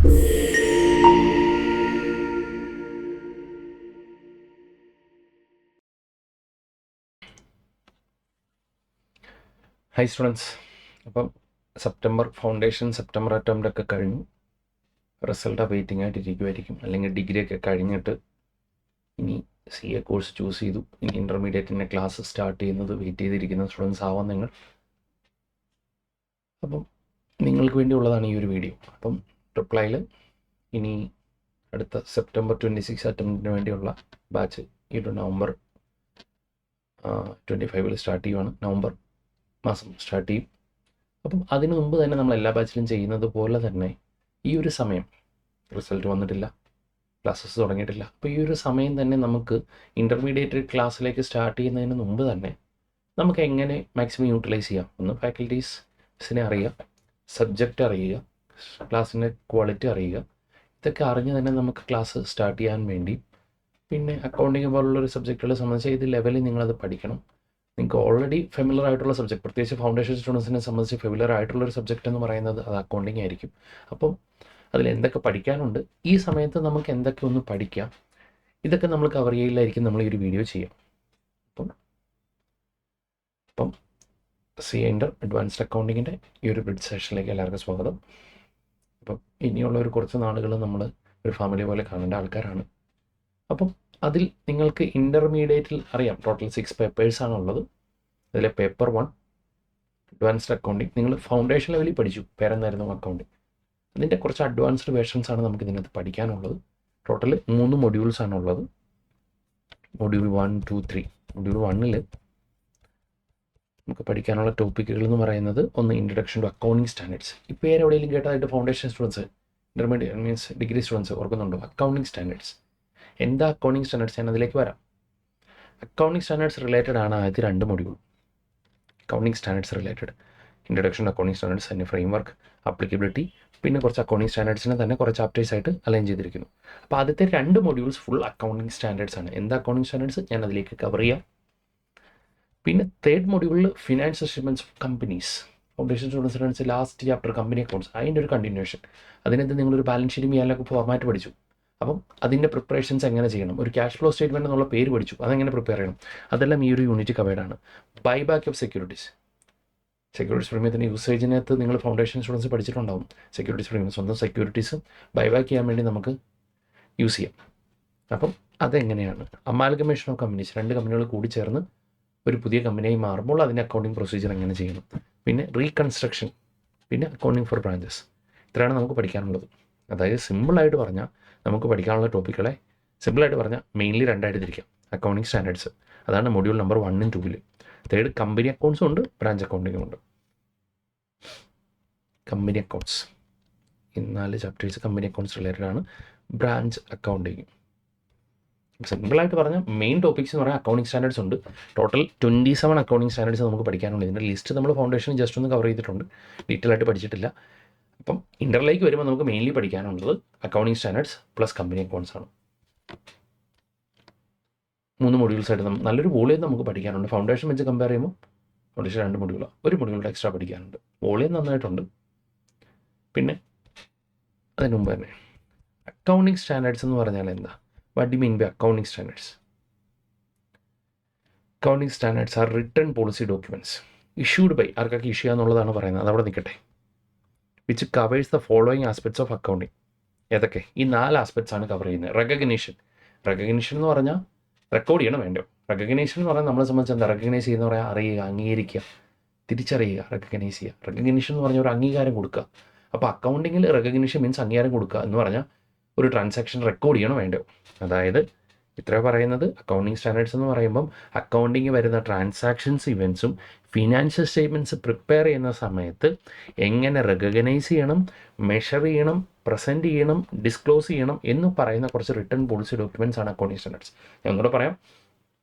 High students, അപ്പം September attempt ഒക്കെ കഴിഞ്ഞു. റിസൾട്ട് വെയിറ്റിംഗ് ആയിട്ട് ഇരിക്കുമായിരിക്കും. അല്ലെങ്കിൽ ഡിഗ്രിയൊക്കെ കഴിഞ്ഞിട്ട് ഇനി CA കോഴ്സ് ചൂസ് ചെയ്തു, ഇനി ഇൻ്റർമീഡിയറ്റിൻ്റെ ക്ലാസ് സ്റ്റാർട്ട് ചെയ്യുന്നത് വെയിറ്റ് ചെയ്തിരിക്കുന്ന സ്റ്റുഡൻസ് ആവാം നിങ്ങൾ. അപ്പം നിങ്ങൾക്ക് വേണ്ടിയുള്ളതാണ് ഈ ഒരു വീഡിയോ. അപ്പം റിപ്ലൈയിൽ ഇനി അടുത്ത സെപ്റ്റംബർ 26 അറ്റംപ്റ്റിന് വേണ്ടിയുള്ള ബാച്ച് ഈ ഒരു നവംബർ 25 സ്റ്റാർട്ട് ചെയ്യുവാണ്. നവംബർ മാസം സ്റ്റാർട്ട് ചെയ്യും. അപ്പം അതിനു മുമ്പ് തന്നെ നമ്മൾ എല്ലാ ബാച്ചിലും ചെയ്യുന്നത് പോലെ തന്നെ ഈ ഒരു സമയം റിസൾട്ട് വന്നിട്ടില്ല, ക്ലാസ്സസ് തുടങ്ങിയിട്ടില്ല. അപ്പോൾ ഈ ഒരു സമയം തന്നെ നമുക്ക് ഇൻ്റർമീഡിയറ്റ് ക്ലാസ്സിലേക്ക് സ്റ്റാർട്ട് ചെയ്യുന്നതിന് മുമ്പ് തന്നെ നമുക്ക് എങ്ങനെ മാക്സിമം യൂട്ടിലൈസ് ചെയ്യാം. ഒന്ന് ഫാക്കൽറ്റീസിനെ അറിയുക, സബ്ജക്റ്റ് അറിയുക, ക്ലാസ്സിൻ്റെ ക്വാളിറ്റി അറിയുക. ഇതൊക്കെ അറിഞ്ഞ് തന്നെ നമുക്ക് ക്ലാസ് സ്റ്റാർട്ട് ചെയ്യാൻ വേണ്ടി, പിന്നെ അക്കൗണ്ടിങ് പോലുള്ളൊരു സബ്ജക്റ്റുകളെ സംബന്ധിച്ച് ഏത് ലെവലിൽ നിങ്ങളത് പഠിക്കണം. നിങ്ങൾക്ക് ഓൾറെഡി ഫെമിലർ ആയിട്ടുള്ള സബ്ജക്റ്റ്, പ്രത്യേകിച്ച് ഫൗണ്ടേഷൻ സ്റ്റുഡൻസിനെ സംബന്ധിച്ച് ഫെമിലർ ആയിട്ടുള്ളൊരു സബ്ജക്റ്റ് എന്ന് പറയുന്നത് അത് അക്കൗണ്ടിങ് ആയിരിക്കും. അപ്പം അതിൽ എന്തൊക്കെ പഠിക്കാനുണ്ട്, ഈ സമയത്ത് നമുക്ക് എന്തൊക്കെ ഒന്ന് പഠിക്കാം, ഇതൊക്കെ നമ്മൾ കവർ ചെയ്യില്ലായിരിക്കും നമ്മൾ ഈ ഒരു വീഡിയോ ചെയ്യാം. അപ്പം CA ഇൻ്റർ അഡ്വാൻസ്ഡ് അക്കൗണ്ടിങ്ങിൻ്റെ ഈ ഒരു ബ്രിഡ്ജ് സെഷനിലേക്ക് എല്ലാവർക്കും സ്വാഗതം. അപ്പം ഇനിയുള്ള ഒരു കുറച്ച് നാളുകൾ നമ്മൾ ഒരു ഫാമിലി പോലെ കാണേണ്ട ആൾക്കാരാണ്. അപ്പം അതിൽ നിങ്ങൾക്ക് ഇൻ്റർമീഡിയറ്റിൽ അറിയാം ടോട്ടൽ 6 പേപ്പേഴ്സാണുള്ളത്. അതിലെ പേപ്പർ 1 അഡ്വാൻസ്ഡ് അക്കൗണ്ടിങ് നിങ്ങൾ ഫൗണ്ടേഷൻ ലെവലിൽ പഠിച്ചു, പേരെന്തായിരുന്നു അക്കൗണ്ടിങ്. അതിൻ്റെ കുറച്ച് അഡ്വാൻസ്ഡ് വേർഷൻസാണ് നമുക്ക് ഇതിനകത്ത് പഠിക്കാനുള്ളത്. ടോട്ടൽ 3 മൊഡ്യൂൾസാണുള്ളത്. മൊഡ്യൂൾ 1, 2, 3. മൊഡ്യൂൾ 1 നമുക്ക് പഠിക്കാനുള്ള ടോപ്പിക്കുകൾ എന്ന് പറയുന്നത് ഒന്ന് ഇൻട്രൊഡക്ഷൻ ടു അക്കൗണ്ടിങ് സ്റ്റാൻഡേർഡ്സ്. ഈ പേര് എവിടെയെങ്കിലും കേട്ടതായിട്ട് foundation students, intermediate means degree students ഓർക്കുന്നുണ്ടോ? അക്കൗണ്ടിങ് സ്റ്റാൻഡേർഡ്സ് എന്താ? അക്കൗണ്ടിങ് സ്റ്റാൻഡേർഡ്സ് ഞാൻ അതിലേക്ക് വരാം. അക്കൗണ്ടിങ് സ്റ്റാൻഡേർഡ്സ് റിലേറ്റഡ് ആണ് ആദ്യത്തെ 2 module. Accounting standards related, introduction to accounting standards, അതിൻ്റെ ഫ്രെയിംവർക്ക്, ആപ്ലിക്കബിലിറ്റി, പിന്നെ കുറച്ച് അക്കൗണ്ടിങ് സ്റ്റാൻഡേർഡ്സിനെ തന്നെ കുറച്ച് ചാപ്റ്റേഴ്സ് ആയിട്ട് അലൈൻ ചെയ്തിരിക്കുന്നു. അപ്പോൾ ആദ്യത്തെ 2 മൊഡ്യൂൾസ് ഫുൾ അക്കൗണ്ടിങ് സ്റ്റാൻഡേർഡ്സ് ആണ്. എന്താ അക്കൗണ്ടിങ് സ്റ്റാൻഡേർഡ്സ് ഞാൻ അതിലേക്ക് കവർ ചെയ്യാം. പിന്നെ 3rd മൊഡ്യൂളിൽ financial statements of companies, foundation students last chapter company accounts, അതിൻ്റെ ഒരു കണ്ടിന്യൂഷൻ. അതിനകത്ത് നിങ്ങളൊരു ബാലൻസ് ഷീറ്റും ചെയ്യാനൊക്കെ ഫോർമാറ്റ് പഠിച്ചു. അപ്പം അതിൻ്റെ പ്രിപ്പറേഷൻസ് എങ്ങനെ ചെയ്യണം, ഒരു ക്യാഷ് ഫ്ലോ സ്റ്റേറ്റ്മെൻറ്റ് എന്നുള്ള പേര് പഠിച്ചു, അതെങ്ങനെ പ്രിപ്പയർ ചെയ്യണം, അതെല്ലാം ഈ ഒരു യൂണിറ്റ് കവേർഡാണ്. ബൈബാക്ക് ഓഫ് സെക്യൂരിറ്റീസ് പ്രീമിയത്തിൻ്റെ യൂസേജിനകത്ത് നിങ്ങൾ ഫൗണ്ടേഷൻ സ്റ്റുഡൻസ് പഠിച്ചിട്ടുണ്ടാവും. സെക്യൂരിറ്റീസ് പ്രീമിയം സ്വന്തം സെക്യൂരിറ്റീസ് ബൈബാക്ക് ചെയ്യാൻ വേണ്ടി നമുക്ക് യൂസ് ചെയ്യാം. അപ്പം അതെങ്ങനെയാണ് അമാൽഗമേഷൻ ഓഫ് കമ്പനീസ്, 2 കമ്പനികൾ കൂടി ചേർന്ന് ഒരു പുതിയ കമ്പനിയായി മാറുമ്പോൾ അതിൻ്റെ അക്കൗണ്ടിങ് പ്രൊസീജിയർ എങ്ങനെ ചെയ്യണം, പിന്നെ റീകൺസ്ട്രക്ഷൻ, പിന്നെ അക്കൗണ്ടിങ് ഫോർ ബ്രാഞ്ചസ്. ഇത്രയാണ് നമുക്ക് പഠിക്കാനുള്ളത്. അതായത് സിമ്പിളായിട്ട് പറഞ്ഞാൽ നമുക്ക് പഠിക്കാനുള്ള ടോപ്പിക്കുകളെ സിമ്പിളായിട്ട് പറഞ്ഞാൽ മെയിൻലി 2ആയിട്ട് തിരിക്കാം. അക്കൗണ്ടിങ് സ്റ്റാൻഡേർഡ്സ്, അതാണ് മൊഡ്യൂൾ നമ്പർ 1 ഉം 2. 3rd കമ്പനി അക്കൗണ്ട്സും ഉണ്ട്, ബ്രാഞ്ച് അക്കൗണ്ടിങ്ങും ഉണ്ട്. കമ്പനി അക്കൗണ്ട്സ് ഈ 4 ചാപ്റ്റേഴ്സ് കമ്പനി അക്കൗണ്ട്സ് റിലേറ്റഡ് ആണ്. ബ്രാഞ്ച് അക്കൗണ്ടിങ് സിമ്പിളായിട്ട് പറഞ്ഞാൽ മെയിൻ ടോപ്പിക്സ് എന്ന് പറഞ്ഞാൽ അക്കൗണ്ടിങ് സ്റ്റാൻഡേർഡ്സ് ഉണ്ട്. ടോട്ടൽ 27 അക്കൗണ്ടിങ് സ്റ്റാൻഡേർഡ്സ് നമുക്ക് പഠിക്കാനുണ്ട്. ഇതിൻ്റെ ലിസ്റ്റ് നമ്മൾ ഫൗണ്ടേഷൻ ജസ്റ്റ് ഒന്ന് കവർ ചെയ്തിട്ടുണ്ട്, ഡീറ്റെയിൽ ആയിട്ട് പഠിച്ചിട്ടില്ല. അപ്പം ഇൻ്ററിലേക്ക് വരുമ്പോൾ നമുക്ക് മെയിൻലി പഠിക്കാനുള്ളത് accounting standards plus company accounts ആണ്. 3 മൊഡ്യൂൾസായിട്ട് നല്ലൊരു വോളിയം നമുക്ക് പഠിക്കാനുണ്ട്. ഫൗണ്ടേഷൻ വെച്ച് കമ്പയർ ചെയ്യുമ്പോൾ ഫൗണ്ടേഷൻ 2 മൊഡ്യൂളാണ്, 1 മൊഡ്യൂളുടെ എക്സ്ട്രാ പഠിക്കാനുണ്ട്. വോളിയം നന്നായിട്ടുണ്ട്. പിന്നെ അതിന് മുമ്പ് തന്നെ അക്കൗണ്ടിങ് സ്റ്റാൻഡേർഡ്സ് എന്ന് പറഞ്ഞാൽ എന്താ? What do you mean by accounting standards? Accounting standards are written policy documents issued by, ആർക്കൊക്കെ ഇഷ്യൂ എന്നുള്ളതാണ് പറയുന്നത്, അതവിടെ നിൽക്കട്ടെ. Which covers the following aspects of accounting. ഏതൊക്കെ? ഈ 4 ആസ്പെക്ട്സ് ആണ് കവർ ചെയ്യുന്നത്. റെക്കഗ്നിഷൻ എന്ന് പറഞ്ഞാൽ റെക്കോർഡ് ചെയ്യണം വേണ്ടോ? റെക്കഗ്നേഷൻ എന്ന് പറഞ്ഞാൽ നമ്മളെ സംബന്ധിച്ച് എന്താ? റെക്കഗ്നൈസ് ചെയ്യുന്ന പറയാൻ അറിയുക, അംഗീകരിക്കുക, തിരിച്ചറിയുക, റെക്കഗ്നൈസ് ചെയ്യുക. റെക്കഗ്നേഷൻ എന്ന് പറഞ്ഞാൽ ഒരു അംഗീകാരം കൊടുക്കുക. അപ്പോൾ അക്കൗണ്ടിങ്ങിൽ റെക്കഗ്നേഷൻ മീൻസ് അംഗീകാരം കൊടുക്കുക എന്ന് പറഞ്ഞാൽ ഒരു ട്രാൻസാക്ഷൻ റെക്കോർഡ് ചെയ്യണം വേണ്ടോ? അതായത് ഇത്ര പറയുന്നത് അക്കൗണ്ടിങ് സ്റ്റാൻഡേർഡ്സ് എന്ന് പറയുമ്പം അക്കൗണ്ടിങ് വരുന്ന ട്രാൻസാക്ഷൻസ് ഇവൻറ്റ്സും ഫിനാൻഷ്യൽ സ്റ്റേറ്റ്മെൻറ്റ്സ് പ്രിപ്പയർ ചെയ്യുന്ന സമയത്ത് എങ്ങനെ റെക്കഗ്നൈസ് ചെയ്യണം, മെഷർ ചെയ്യണം, പ്രസൻറ്റ് ചെയ്യണം, ഡിസ്ക്ലോസ് ചെയ്യണം എന്ന് പറയുന്ന കുറച്ച് റിട്ടൺ പോളിസി ഡോക്യുമെൻറ്റ്സ് ആണ് അക്കൗണ്ടിങ് സ്റ്റാൻഡേർഡ്സ്. ഞാൻ ഒന്നുകൂടെ പറയാം.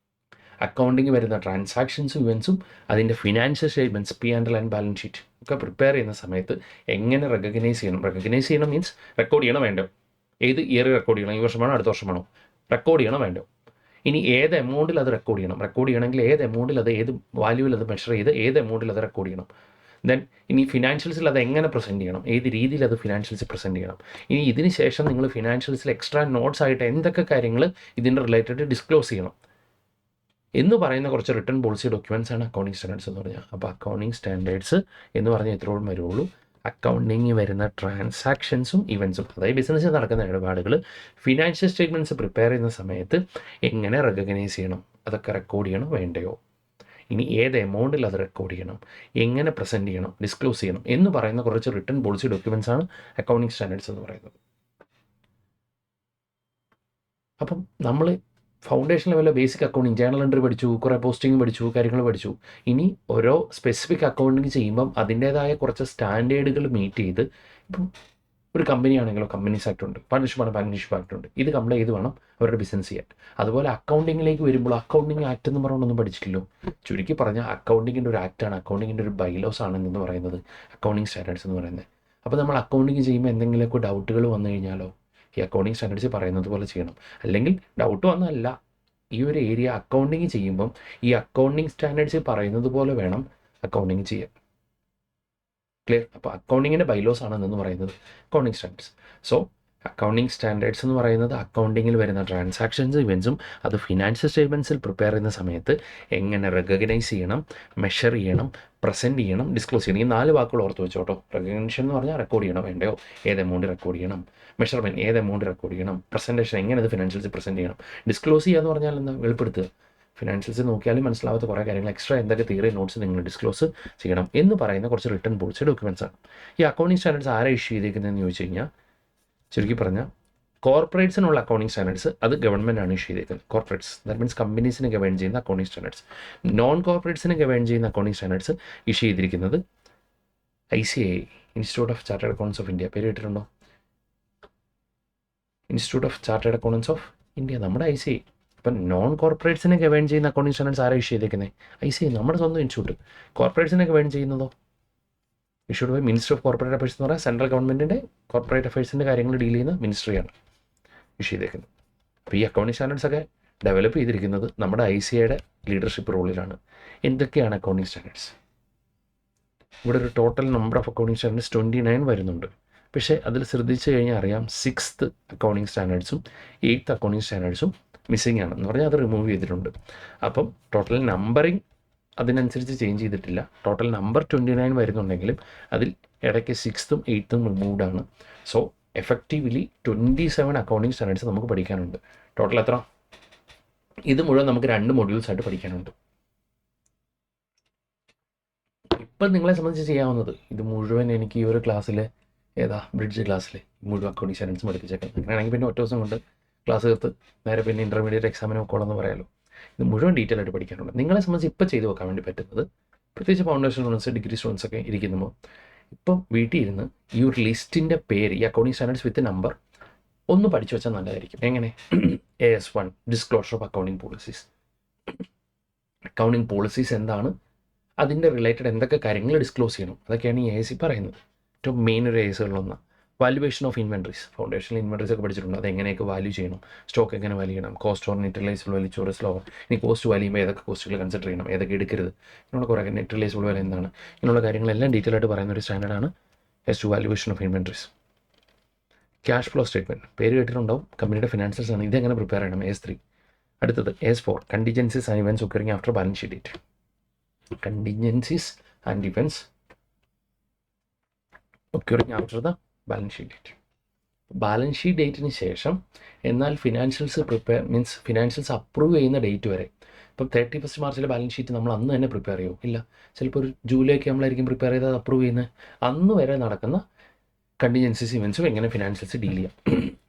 അക്കൗണ്ടിങ് വരുന്ന ട്രാൻസാക്ഷൻസും ഇവൻറ്റ്സും അതിൻ്റെ financial statements P&L and balance sheet ഒക്കെ പ്രിപ്പയർ ചെയ്യുന്ന സമയത്ത് എങ്ങനെ റെക്കഗ്നൈസ് ചെയ്യണം മീൻസ് റെക്കോർഡ് ചെയ്യണം വേണ്ടോ? ഏത് ഇയർ റെക്കോർഡ് ചെയ്യണം? ഈ വർഷമാണോ അടുത്ത വർഷമാണോ? റെക്കോർഡ് ചെയ്യണം വേണ്ടോ? ഇനി ഏത് എമൗണ്ടിൽ അത് റെക്കോർഡ് ചെയ്യണമെങ്കിൽ ഏത് എമൗണ്ടിൽ അത് ഏത് വാല്യൂവിൽ അത് മെഷർ ചെയ്ത് ഏത് എമൗണ്ടിൽ അത് റെക്കോർഡ് ചെയ്യണം? ദെൻ ഇനി ഫിനാൻഷ്യൽസിൽ അത് എങ്ങനെ പ്രസൻറ്റ് ചെയ്യണം, ഏത് രീതിയിൽ അത് ഫിനാൻഷ്യൽസ് പ്രസൻറ്റ് ചെയ്യണം. ഇനി ഇതിന് ശേഷം നിങ്ങൾ ഫിനാൻഷ്യൽസിൽ എക്സ്ട്രാ നോട്ട്സ് ആയിട്ട് എന്തൊക്കെ കാര്യങ്ങൾ ഇതിൻ്റെ റിലേറ്റഡ് ഡിസ്ക്ലോസ് ചെയ്യണം എന്ന് പറയുന്ന കുറച്ച് റിട്ടേൺ പോളിസി ഡോക്യുമെൻറ്റ്സ് ആണ് അക്കൗണ്ടിങ് സ്റ്റാൻഡേർഡ്സ് എന്ന് പറഞ്ഞാൽ. അപ്പോൾ അക്കൗണ്ടിങ് സ്റ്റാൻഡേർഡ്സ് എന്ന് പറഞ്ഞാൽ ഇത്രയോളം വരുള്ളൂ. അക്കൗണ്ടിങ് വരുന്ന ട്രാൻസാക്ഷൻസും ഇവൻസും, അതായത് ബിസിനസ്സിൽ നടക്കുന്ന ഇടപാടുകൾ ഫിനാൻഷ്യൽ സ്റ്റേറ്റ്മെൻറ്റ്സ് പ്രിപ്പയർ ചെയ്യുന്ന സമയത്ത് എങ്ങനെ റെക്കഗ്നൈസ് ചെയ്യണം, അതൊക്കെ റെക്കോർഡ് ചെയ്യണോ വേണ്ടയോ, ഇനി ഏത് എമൗണ്ടിൽ അത് റെക്കോർഡ് ചെയ്യണം, എങ്ങനെ പ്രസൻറ്റ് ചെയ്യണം, ഡിസ്ക്ലോസ് ചെയ്യണം എന്ന് പറയുന്ന കുറച്ച് റിട്ടേൺ പോളിസി ഡോക്യുമെൻറ്റ്സ് ആണ് അക്കൗണ്ടിങ് സ്റ്റാൻഡേർഡ്സ് എന്ന് പറയുന്നത്. അപ്പം നമ്മൾ ഫൗണ്ടേഷൻ ലെവലിൽ ബേസിക് അക്കൗണ്ടിങ്, ജേണൽ എൻട്രി പഠിച്ചു, കുറേ പോസ്റ്റിംഗ് പഠിച്ചു, കാര്യങ്ങൾ പഠിച്ചു. ഇനി ഓരോ സ്പെസിഫിക് അക്കൗണ്ടിങ് ചെയ്യുമ്പം അതിൻ്റേതായ കുറച്ച് സ്റ്റാൻഡേർഡുകൾ മീറ്റ് ചെയ്ത്, ഇപ്പം ഒരു കമ്പനി ആണെങ്കിലോ കമ്പനീസ് ആക്ട് ഉണ്ട്, പാർട്ണർഷിപ്പ് ആക്ട് ഉണ്ട്, ഇത് കംപ്ലൈ ചെയ്ത് വേണം അവരുടെ ബിസിനസ് ചെയ്യാൻ. അതുപോലെ അക്കൗണ്ടിങ്ങിലേക്ക് വരുമ്പോൾ അക്കൗണ്ടിങ് ആക്ട് എന്ന് പറഞ്ഞൊന്നും പഠിച്ചിട്ടില്ലോ. ചുരുക്കി പറഞ്ഞാൽ അക്കൗണ്ടിങ്ങിൻ്റെ ഒരു ആക്റ്റാണ്, അക്കൗണ്ടിങ്ങിൻ്റെ ഒരു ബൈലോസ് ആണ് എന്ന് പറയുന്നത് അക്കൗണ്ടിങ് സ്റ്റാൻഡേർഡ്സ് എന്ന് പറയുന്നത്. അപ്പോൾ നമ്മൾ അക്കൗണ്ടിങ് ചെയ്യുമ്പോൾ എന്തെങ്കിലുമൊക്കെ ഡൗട്ടുകൾ വന്നു കഴിഞ്ഞാലോ ഈ അക്കൗണ്ടിങ് സ്റ്റാൻഡേർഡ്സ് പറയുന്നത് പോലെ ചെയ്യണം. അല്ലെങ്കിൽ ഡൗട്ട് വന്നല്ല, ഈ ഒരു ഏരിയ അക്കൗണ്ടിങ് ചെയ്യുമ്പം ഈ അക്കൗണ്ടിങ് സ്റ്റാൻഡേർഡ്സ് പറയുന്നത് പോലെ വേണം അക്കൗണ്ടിങ് ചെയ്യാൻ. ക്ലിയർ? അപ്പോൾ അക്കൗണ്ടിങ്ങിൻ്റെ ബൈലോസ് ആണ് എന്ന് പറയുന്നത് accounting standards. So accounting standards എന്ന് പറയുന്നത് അക്കൗണ്ടിങ്ങിൽ വരുന്ന ട്രാൻസാക്ഷൻസ് ഇവൻസും അത് ഫിനാൻഷ്യൽ സ്റ്റേറ്റ്മെൻറ്റ്സിൽ പ്രിപ്പയർ ചെയ്യുന്ന സമയത്ത് എങ്ങനെ റെക്കഗ്നൈസ് ചെയ്യണം, മെഷർ ചെയ്യണം, പ്രസൻറ്റ് ചെയ്യണം, ഡിസ്ക്ലോസ് ചെയ്യണം. ഈ 4 വാക്കുകൾ ഓർത്ത് വെച്ചോട്ടോ. റെക്കഗ്നിഷൻ എന്ന് പറഞ്ഞാൽ റെക്കോർഡ് ചെയ്യണോ വേണ്ടയോ, ഏത് എമൗണ്ട് റെക്കോർഡ് ചെയ്യണം, മെഷർമെൻറ്റ് ഏത് എമൗണ്ട് റെക്കോർഡ് ചെയ്യണം, പ്രസൻറ്റേഷൻ എങ്ങനെ അത് ഫിനാൻഷ്യൽസ് പ്രസൻറ്റ് ചെയ്യണം, ഡിസ്ക്ലോസ് ചെയ്യുക എന്ന് പറഞ്ഞാൽ എന്താ, വെളിപ്പെടുത്തുക. ഫിനാൻഷ്യൽസ് നോക്കിയാലും മനസ്സിലാവാത്ത കുറേ കാര്യങ്ങൾ എക്സ്ട്രാ എന്തൊക്കെ തിയറി നോട്ട്സ് നിങ്ങൾ ഡിസ്ക്ലോസ് ചെയ്യണം എന്ന് പറയുന്ന കുറച്ച് റിട്ടേൺ പോളിസി ഡോക്യുമെൻറ്റ്സ് ആണ്. ഈ അക്കൗണ്ടിങ് സ്റ്റാൻഡേർഡ്സ് ആരെ ഇഷ്യൂ ചെയ്തേക്കുന്നതെന്ന് ചോദിച്ചു കഴിഞ്ഞാൽ, ചുരുക്കി പറഞ്ഞാൽ കോർപ്പറേറ്റ്സിനുള്ള അക്കൗണ്ടിങ് സ്റ്റാൻഡേർഡ്സ് അത് ഗവൺമെൻറ്റാണ് ഇഷ്യൂ ചെയ്തേക്കുന്നത്. കോർപ്പറേറ്റ്സ് ദാറ്റ് മീൻസ് കമ്പനീസിന് ഗവേൺ ചെയ്യുന്ന അക്കൗണ്ടിങ് സ്റ്റാൻഡേർഡ്സ്. നോൺ കോർപ്പറേറ്റ്സിന് ഗവേൺ ചെയ്യുന്ന അക്കൗണ്ടിങ് സ്റ്റാൻഡേർഡ്സ് ഇഷ്യൂ ചെയ്തിരിക്കുന്നത് ICAI, institute of chartered accounts of India. പേര് കേട്ടിട്ടുണ്ടോ? Institute of chartered accounts of India, നമ്മുടെ ICAI. ഇപ്പം നോൺ കോർപ്പറേറ്റ്സിനെ ഗവേൺ ചെയ്യുന്ന അക്കൗണ്ടിങ് സ്റ്റാൻഡേർഡ്സ് ആരാ ഇഷ്യൂ ചെയ്തേക്കുന്നത്? ICAI, നമ്മുടെ സ്വന്തം ഇൻസ്റ്റിറ്റ്യൂട്ട്. കോർപ്പറേറ്റ്സിനെ ഗവേൺ ചെയ്യുന്നതോ issued by minister of corporate affairs എന്ന് പറഞ്ഞാൽ സെൻട്രൽ ഗവൺമെൻറ്റിൻ്റെ കോർപ്പറേറ്റ് അഫയേഴ്സിൻ്റെ കാര്യങ്ങൾ ഡീൽ ചെയ്യുന്ന മിനിസ്ട്രിയാണ് ഇഷ്യൂ ചെയ്തേക്കുന്നത്. അപ്പോൾ ഈ അക്കൗണ്ടിങ് സ്റ്റാൻഡേർഡ്സ് ഒക്കെ ഡെവലപ്പ് ചെയ്തിരിക്കുന്നത് നമ്മുടെ ICAIയുടെ ലീഡർഷിപ്പ് റോളിലാണ്. എന്തൊക്കെയാണ് അക്കൗണ്ടിങ് സ്റ്റാൻഡേർഡ്സ്? ഇവിടെ ഒരു total number of accounting standards 29 വരുന്നുണ്ട്. പക്ഷേ അതിൽ ശ്രദ്ധിച്ചു കഴിഞ്ഞാൽ അറിയാം 6th അക്കൗണ്ടിങ് സ്റ്റാൻഡേർഡ്സും 8th അക്കൗണ്ടിങ് സ്റ്റാൻഡേർഡ്സും മിസ്സിംഗ് ആണ് എന്ന് പറഞ്ഞാൽ അത് റിമൂവ് ചെയ്തിട്ടുണ്ട്. അപ്പം ടോട്ടൽ നമ്പറിങ് അതിനനുസരിച്ച് ചേഞ്ച് ചെയ്തിട്ടില്ല. ടോട്ടൽ നമ്പർ 29 വരുന്നുണ്ടെങ്കിലും അതിൽ ഇടയ്ക്ക് 6th 8th റിമൂവ്ഡ് ആണ്. സോ എഫക്റ്റീവ്ലി 27 അക്കൗണ്ടിങ് സ്റ്റാൻഡേർഡ്സ് നമുക്ക് പഠിക്കാനുണ്ട്. ടോട്ടൽ എത്ര? ഇത് മുഴുവൻ നമുക്ക് 2 മൊഡ്യൂൾസ് ആയിട്ട് പഠിക്കാനുണ്ട്. ഇപ്പം നിങ്ങളെ സംബന്ധിച്ച് ചെയ്യാവുന്നത് ഇത് മുഴുവൻ എനിക്ക് ഈ ഒരു ക്ലാസ്സിൽ ബ്രിഡ്ജ് ക്ലാസ്സിൽ മുഴുവൻ അക്കൗണ്ടിങ് സ്റ്റാൻഡേർഡ്സ് പഠിപ്പിച്ചേക്കാം. അങ്ങനെയാണെങ്കിൽ പിന്നെ ഒറ്റ ദിവസം കൊണ്ട് ക്ലാസ് തീർത്ത് നേരെ പിന്നെ ഇൻ്റർമീഡിയറ്റ് എക്സാമിന് നോക്കോളെന്ന് പറയാമല്ലോ. ഇത് മുഴുവൻ ഡീറ്റെയിൽ ആയിട്ട് പഠിക്കാനുണ്ട്. നിങ്ങളെ സംബന്ധിച്ച് ഇപ്പോൾ ചെയ്ത് വെക്കാൻ വേണ്ടി പറ്റുന്നത്, പ്രത്യേകിച്ച് ഫൗണ്ടേഷൻ സ്റ്റുഡൻസ്, ഡിഗ്രി സ്റ്റുഡൻസ് ഒക്കെ ഇരിക്കുമ്പോൾ ഇപ്പം വീട്ടിൽ ഇരുന്ന് ഈ ഒരു ലിസ്റ്റിൻ്റെ പേര്, ഈ അക്കൗണ്ടിങ് സ്റ്റാൻഡേർഡ്സ് വിത്ത് നമ്പർ ഒന്ന് പഠിച്ചു വെച്ചാൽ നല്ലതായിരിക്കും. എങ്ങനെ? AS1 disclosure of accounting policies. Accounting policies എന്താണ്, അതിൻ്റെ റിലേറ്റഡ് എന്തൊക്കെ കാര്യങ്ങൾ ഡിസ്ക്ലോസ് ചെയ്യണം, അതൊക്കെയാണ് ഈ ASC പറയുന്നത്. ഏറ്റവും മെയിൻ ഒരു ASകളിലൊന്ന് വാല്യുവേഷൻ ഓഫ് ഇൻവെൻട്രീസ്. ഫൗണ്ടേഷനിൽ ഇൻവെൻട്രീസ് ഒക്കെ പഠിച്ചിട്ടുണ്ട്. അത് എങ്ങനെയൊക്കെ വാല്യൂ ചെയ്യണം, സ്റ്റോക്ക് എങ്ങനെ വാല്യൂ ചെയ്യണം, cost or net realisable value, ചോറസ് ലോ. ഇനി കോസ്റ്റ് വാല്യൂ ചെയ്യുമ്പോൾ ഏതൊക്കെ കോസ്റ്റുകൾ കൺസിഡർ ചെയ്യണം, ഏതൊക്കെ എടുക്കരുത്, ഇങ്ങനെയുള്ള കുറേ നെറ്റ് റിലൈസബിൾ വാല്യൂ എന്താണ്, ഇങ്ങനെയുള്ള കാര്യങ്ങളെല്ലാം ഡീറ്റെയിൽ ആയിട്ട് പറയുന്ന ഒരു സ്റ്റാൻഡേർഡാണ് AS2 valuation of inventories. Cash flow statement, പേര് കേട്ടിട്ടുണ്ടാവും, കമ്പനിയുടെ ഫിനാൻഷ്യൽസ് ആണ്. ഇതെങ്ങനെ പ്രിപ്പയർ ചെയ്യണം? AS3. അടുത്തത് AS4 contingencies and events occurring after balance sheet date. Contingencies and events occurring after the balance sheet date. Balance sheet ഡേറ്റിന് ശേഷം എന്നാൽ ഫിനാൻഷ്യൽസ് മീൻസ് ഫിനാൻഷ്യൽസ് അപ്രൂവ് ചെയ്യുന്ന ഡേറ്റ് വരെ. ഇപ്പം 31 മാർച്ചിലെ ബാലൻസ് ഷീറ്റ് നമ്മൾ അന്ന് തന്നെ പ്രിപ്പയർ ചെയ്യുമോ? ഇല്ല. ചിലപ്പോൾ ഒരു ജൂലൈ ഒക്കെ നമ്മളായിരിക്കും പ്രിപ്പയർ ചെയ്ത് അപ്രൂവ് ചെയ്യുന്നത്. അന്ന് വരെ നടക്കുന്ന കണ്ടിജൻസീസ് ഇവൻസും എങ്ങനെ ഫിനാൻഷ്യൽസ് ഡീൽ ചെയ്യാം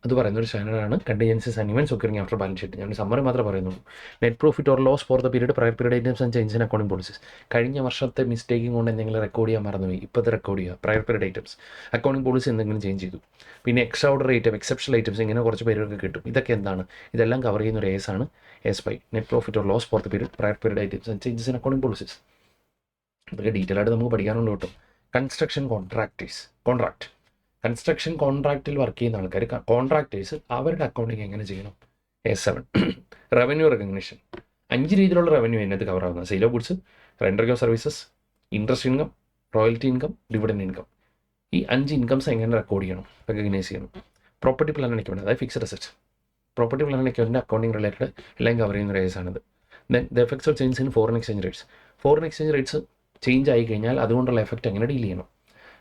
അത് പറയുന്ന ഒരു സ്റ്റാൻഡേർഡാണ് contingencies and events occurring after balance sheet. ഞാൻ സമ്മറി മാത്രമേ പറയുന്നുള്ളൂ. Net profit or loss for the period, prior period items and changes in accounting policies. കഴിഞ്ഞ വർഷത്തെ മിസ്റ്റേക്കിംഗ് കൊണ്ട് എന്തെങ്കിലും റെക്കോർഡ് ചെയ്യാൻ മറന്നുപോയി, ഇപ്പോഴത്തെ റെക്കോർഡ് ചെയ്യുക. Prayer period items, accounting policy എന്തെങ്കിലും ചേഞ്ച് ചെയ്തു, പിന്നെ extra order item, exceptional items, ഇങ്ങനെ കുറച്ച് പേരൊക്കെ കിട്ടും. ഇതൊക്കെ എന്താണ്? ഇതെല്ലാം കവർ ചെയ്യുന്ന ഒരു AS ആണ് AS5 net profit or loss for the period, prior period items and changes in accounting policies. ഇതൊക്കെ ഡീറ്റെയിൽ ആയിട്ട് നമുക്ക് പഠിക്കാനുണ്ട് കേട്ടോ. Construction contract. കൺസ്ട്രക്ഷൻ കോൺട്രാക്റ്റിൽ വർക്ക് ചെയ്യുന്ന ആൾക്കാർ, കോൺട്രാക്ടേഴ്സ്, അവരുടെ അക്കൗണ്ടിങ് എങ്ങനെ ചെയ്യണം? AS7 revenue recognition. 5 രീതിയിലുള്ള റവന്യൂ അതിനകത്ത് കവർ ആവുന്നത്: sale of goods, rendering of services, interest income, royalty income, dividend income. ഈ 5 ഇൻകംസ് എങ്ങനെ റെക്കോർഡ് ചെയ്യണം, റെക്കഗ്നൈസ് ചെയ്യണം. പ്രോപ്പർട്ടി പ്ലാൻ ആൻഡ് അക്കൗണ്ട്, അതായത് fixed assets. Property plan and അക്കൗണ്ടിൻ്റെ അക്കൗണ്ടിങ് റിലേറ്റഡ് എല്ലാം കവർ ചെയ്യുന്ന ഒരു കേസാണിത്. Then the effects of change in foreign exchange rates. Foreign exchange rates change ആയി കഴിഞ്ഞാൽ അതുകൊണ്ടുള്ള എഫക്റ്റ് എങ്ങനെ ഡീൽ ചെയ്യണം.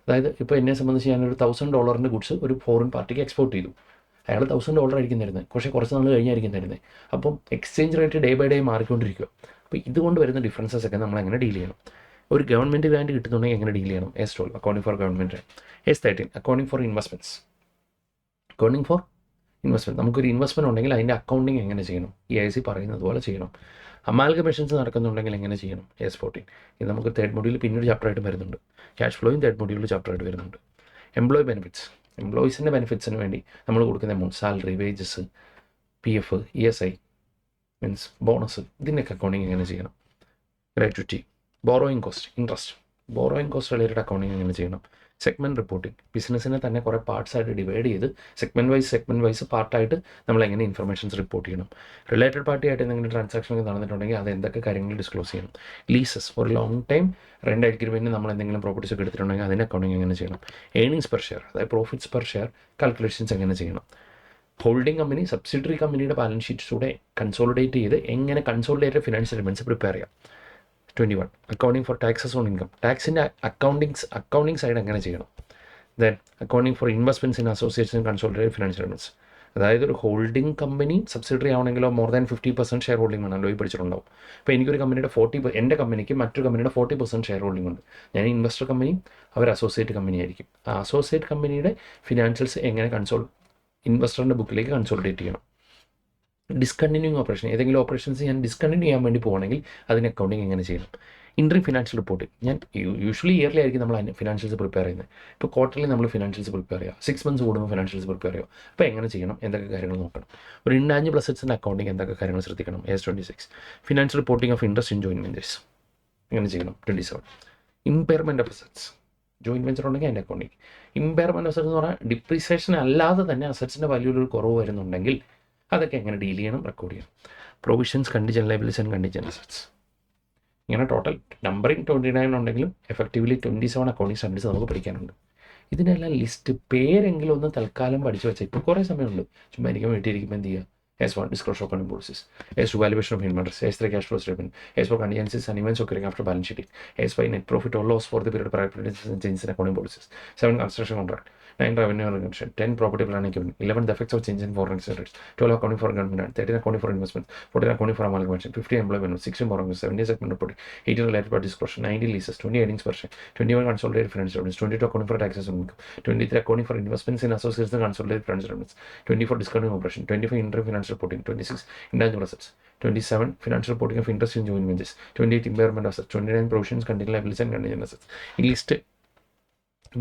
അതായത് ഇപ്പോൾ എന്നെ സംബന്ധിച്ച് ഞാനൊരു $1,000 ഗുഡ്സ് ഒരു ഫോറിൻ പാർട്ടിക്ക് എക്സ്പോർട്ട് ചെയ്തു. അയാൾ $1,000 ആയിരിക്കും തരുന്നത്, പക്ഷേ കുറച്ച് നാൾ കഴിഞ്ഞായിരിക്കും തരുന്നത്. അപ്പം exchange rate day by day മാറിക്കൊണ്ടിരിക്കുക. അപ്പോൾ ഇതുകൊണ്ട് വരുന്ന ഡിഫറൻസസ് ഒക്കെ നമ്മൾ എങ്ങനെ ഡീൽ ചെയ്യണം. ഒരു ഗവൺമെൻറ് ഗ്രാൻഡ് കിട്ടുന്നുണ്ടെങ്കിൽ എങ്ങനെ ഡീൽ ചെയ്യണം. S12 accounting for government. S13 accounting for investments. Accounting for investment, നമുക്കൊരു ഇൻവെസ്റ്റ്മെൻറ്റ് ഉണ്ടെങ്കിൽ അതിൻ്റെ അക്കൗണ്ടിങ് എങ്ങനെ ചെയ്യണം, EIC പറയുന്നത് പോലെ ചെയ്യണം. അമാൽഗമേഷൻസ് നടക്കുന്നുണ്ടെങ്കിൽ എങ്ങനെ ചെയ്യണം, S14. ഇത് നമുക്ക് തേർഡ് മൊഡ്യൂൾ പിന്നീട് ചാപ്റ്ററായിട്ട് വരുന്നുണ്ട്. ക്യാഷ് ഫ്ലോയും തേർഡ് മൊഡ്യൂളിൽ ചാപ്റ്ററായിട്ട് വരുന്നുണ്ട്. എംപ്ലോയി ബെനിഫിറ്റ്സ്, എംപ്ലോയീസിൻ്റെ ബെനിഫിറ്റ്സിന് വേണ്ടി നമ്മൾ കൊടുക്കുന്ന amount, salary, wages, PF, ESI means bonus, ഇതിൻ്റെയൊക്കെ അക്കൗണ്ടിങ് എങ്ങനെ ചെയ്യണം. Gratuity, borrowing cost, interest, borrowing cost related accounting എങ്ങനെ ചെയ്യണം. സെഗ്മെൻറ്റ് റിപ്പോർട്ടിംഗ്, ബിസിനസ്സിനെ തന്നെ കുറേ പാർട്സായിട്ട് ഡിവൈഡ് ചെയ്ത് സെഗ്മെൻറ്റ് വൈസ് പാർട്ടായിട്ട് നമ്മൾ എങ്ങനെ ഇൻഫർമേഷൻസ് റിപ്പോർട്ട് ചെയ്യണം. റിലേറ്റഡ് പാർട്ടിയായിട്ട് എന്തെങ്കിലും ട്രാൻസാക്ഷൻ ഒക്കെ നടന്നിട്ടുണ്ടെങ്കിൽ അത് എന്തൊക്കെ കാര്യങ്ങൾ ഡിസ്ക്ലോസ് ചെയ്യണം. ലീസസ്, ഒരു ലോങ് ടൈം റെൻ്റ് അഗ്രിമെൻറ്റ് നമ്മൾ എന്തെങ്കിലും പ്രോപ്പർട്ടീസ് ഒക്കെ എടുത്തിട്ടുണ്ടെങ്കിൽ അതിൻ്റെ അക്കൗണ്ടിങ് എങ്ങനെ ചെയ്യണം. ഏണിങ്സ് പെർ ഷെയർ, അതായത് പ്രോഫിറ്റ്സ് പെർ ഷെയർ കാൽക്കുലേഷൻസ് എങ്ങനെ ചെയ്യണം. ഹോൾഡിംഗ് കമ്പനി സബ്സിഡറി കമ്പനിയുടെ ബാലൻസ് ഷീറ്റ്സൂടെ കൺസോളിഡേറ്റ് ചെയ്ത് എങ്ങനെ കൺസോളിഡേറ്റഡ് ഫിനാൻഷ്യൽ സ്റ്റേറ്റ്മെൻറ്റ്സ് പ്രിപ്പയർ ചെയ്യാം. 21 accounting for taxes on income, ടാക്സിൻ്റെ അക്കൗണ്ടിങ് സൈഡ് എങ്ങനെ ചെയ്യണം. Then accounting for investments in associates and consolidated financial statements, അതായത് ഒരു ഹോൾഡിംഗ് കമ്പനി സബ്സിഡറി ആവണമെങ്കിലോ മോർ ദാൻ 50% ഷെയർ ഹോൾഡിംഗ് വേണമല്ലോ. ഈ പഠിച്ചിട്ടുണ്ടാവും. അപ്പോൾ എനിക്കൊരു കമ്പനിയുടെ 40%, എൻ്റെ കമ്പനിക്ക് മറ്റൊരു കമ്പനിയുടെ 40% ഷെയർ ഹോൾഡിംഗ് ഉണ്ട്. ഞാൻ ഇൻവെസ്റ്റർ കമ്പനി, അവർ അസോസിയേറ്റ് കമ്പനി ആയിരിക്കും. ആ അസോസിയേറ്റ് കമ്പനിയുടെ ഫിനാൻഷ്യൽസ് എങ്ങനെ ഇൻവെസ്റ്ററിൻ്റെ ബുക്കിലേക്ക് കൺസോളിഡേറ്റ് ചെയ്യണം. ഡിസ്കണ്ടിന്യൂയിങ് ഓപ്പറേഷൻ, ഏതെങ്കിലും ഓപ്പറേഷൻസ് ഞാൻ ഡിസ്കണ്ടിന്യൂ ചെയ്യാൻ വേണ്ടി പോകണമെങ്കിൽ അതിന് അക്കൗണ്ടിങ് എങ്ങനെ ചെയ്യണം. ഇൻട്രീം ഫിനാൻഷ്യൽ റിപ്പോർട്ട്, ഞാൻ യൂഷ്വലി ഇയർലി ആയിരിക്കും നമ്മൾ ഫിനാൻഷ്യൽസ് പ്രിപ്പയർ ചെയ്യുന്നത്. ഇപ്പോൾ ക്വാർട്ടർലി നമ്മൾ ഫിനാൻഷ്യൽസ് പ്രിപ്പയർ ചെയ്യുക, 6 months കൂടുമ്പോൾ ഫിനാൻഷ്യൽസ് പ്രിപ്പയർ ചെയ്യുക. അപ്പോൾ എങ്ങനെ ചെയ്യണം, എന്തൊക്കെ കാര്യങ്ങൾ നോക്കണം. ഒരു ഇൻടാഞ്ചിബിൾ അസറ്റ്സിൻ്റെ അക്കൗണ്ടിങ് എന്തൊക്കെ കാര്യങ്ങൾ ശ്രദ്ധിക്കണം. S26 financial reporting of interest in joint ventures എങ്ങനെ ചെയ്യണം. 27 impairment of assets, joint venture ഉണ്ടെങ്കിൽ അതിൻ്റെ അക്കൗണ്ടിങ്. ഇമ്പയർമെൻറ്റ് അസറ്റ്സ് എന്ന് പറഞ്ഞാൽ ഡിപ്രീസിയേഷൻ അല്ലാതെ തന്നെ അസറ്റ്സിൻ്റെ വാല്യൂവിൽ ഒരു കുറവ് വരുന്നുണ്ടെങ്കിൽ അതൊക്കെ എങ്ങനെ ഡീൽ ചെയ്യണം, റെക്കോർഡ് ചെയ്യണം. പ്രൊവിഷൻസ്, കണ്ടിജൻ ലയബിലിറ്റീസ് ആൻഡ് കണ്ടിജൻ അസറ്റ്സ്, ഇങ്ങനെ ടോട്ടൽ നമ്പറിങ് 29 ഉണ്ടെങ്കിലും എഫക്റ്റീവ്ലി 27 അക്കൗണ്ടിങ് സ്റ്റാൻഡേർഡ്സ് നമുക്ക് പഠിക്കാനുണ്ട്. ഇതിനെല്ലാം ലിസ്റ്റ് പേരെങ്കിലും ഒന്ന് തൽക്കാലം പഠിച്ചു വെച്ചാൽ ഇപ്പോൾ കുറേ സമയമുണ്ട്. ചുമ്മാ എനിക്ക് വീട്ടിലിരിക്കുമ്പോൾ എന്ത് ചെയ്യുക. S1 disclosure of accounting policies, S2 valuation of inventories, S3 cash flow statement, S4 contingencies and events occurring after balance sheeting, S5 net profit or loss for the period prior to changes in accounting policies, 7 construction contract, 9 revenue recognition, 10 property plan equipment, 11 the effects of change in foreign exchange rates, 12 accounting for government, 13 accounting for investment, 14 accounting for amalgamation, 15 employee benefits, 16 borrowing, 17 segment reporting, 18 related party disclosure, 19 leases, 20 earnings per share, 21 consolidated financial statements, 22 accounting for taxes on income, 23 accounting for investments in associates and consolidated financial statements, 24 discounting operation, 25 interim financial reporting, 26 intangible assets, 27 financial reporting of interest in joint ventures, 28 impairment assets, 29 provisions, contingent liabilities and contingent assets. ഈ list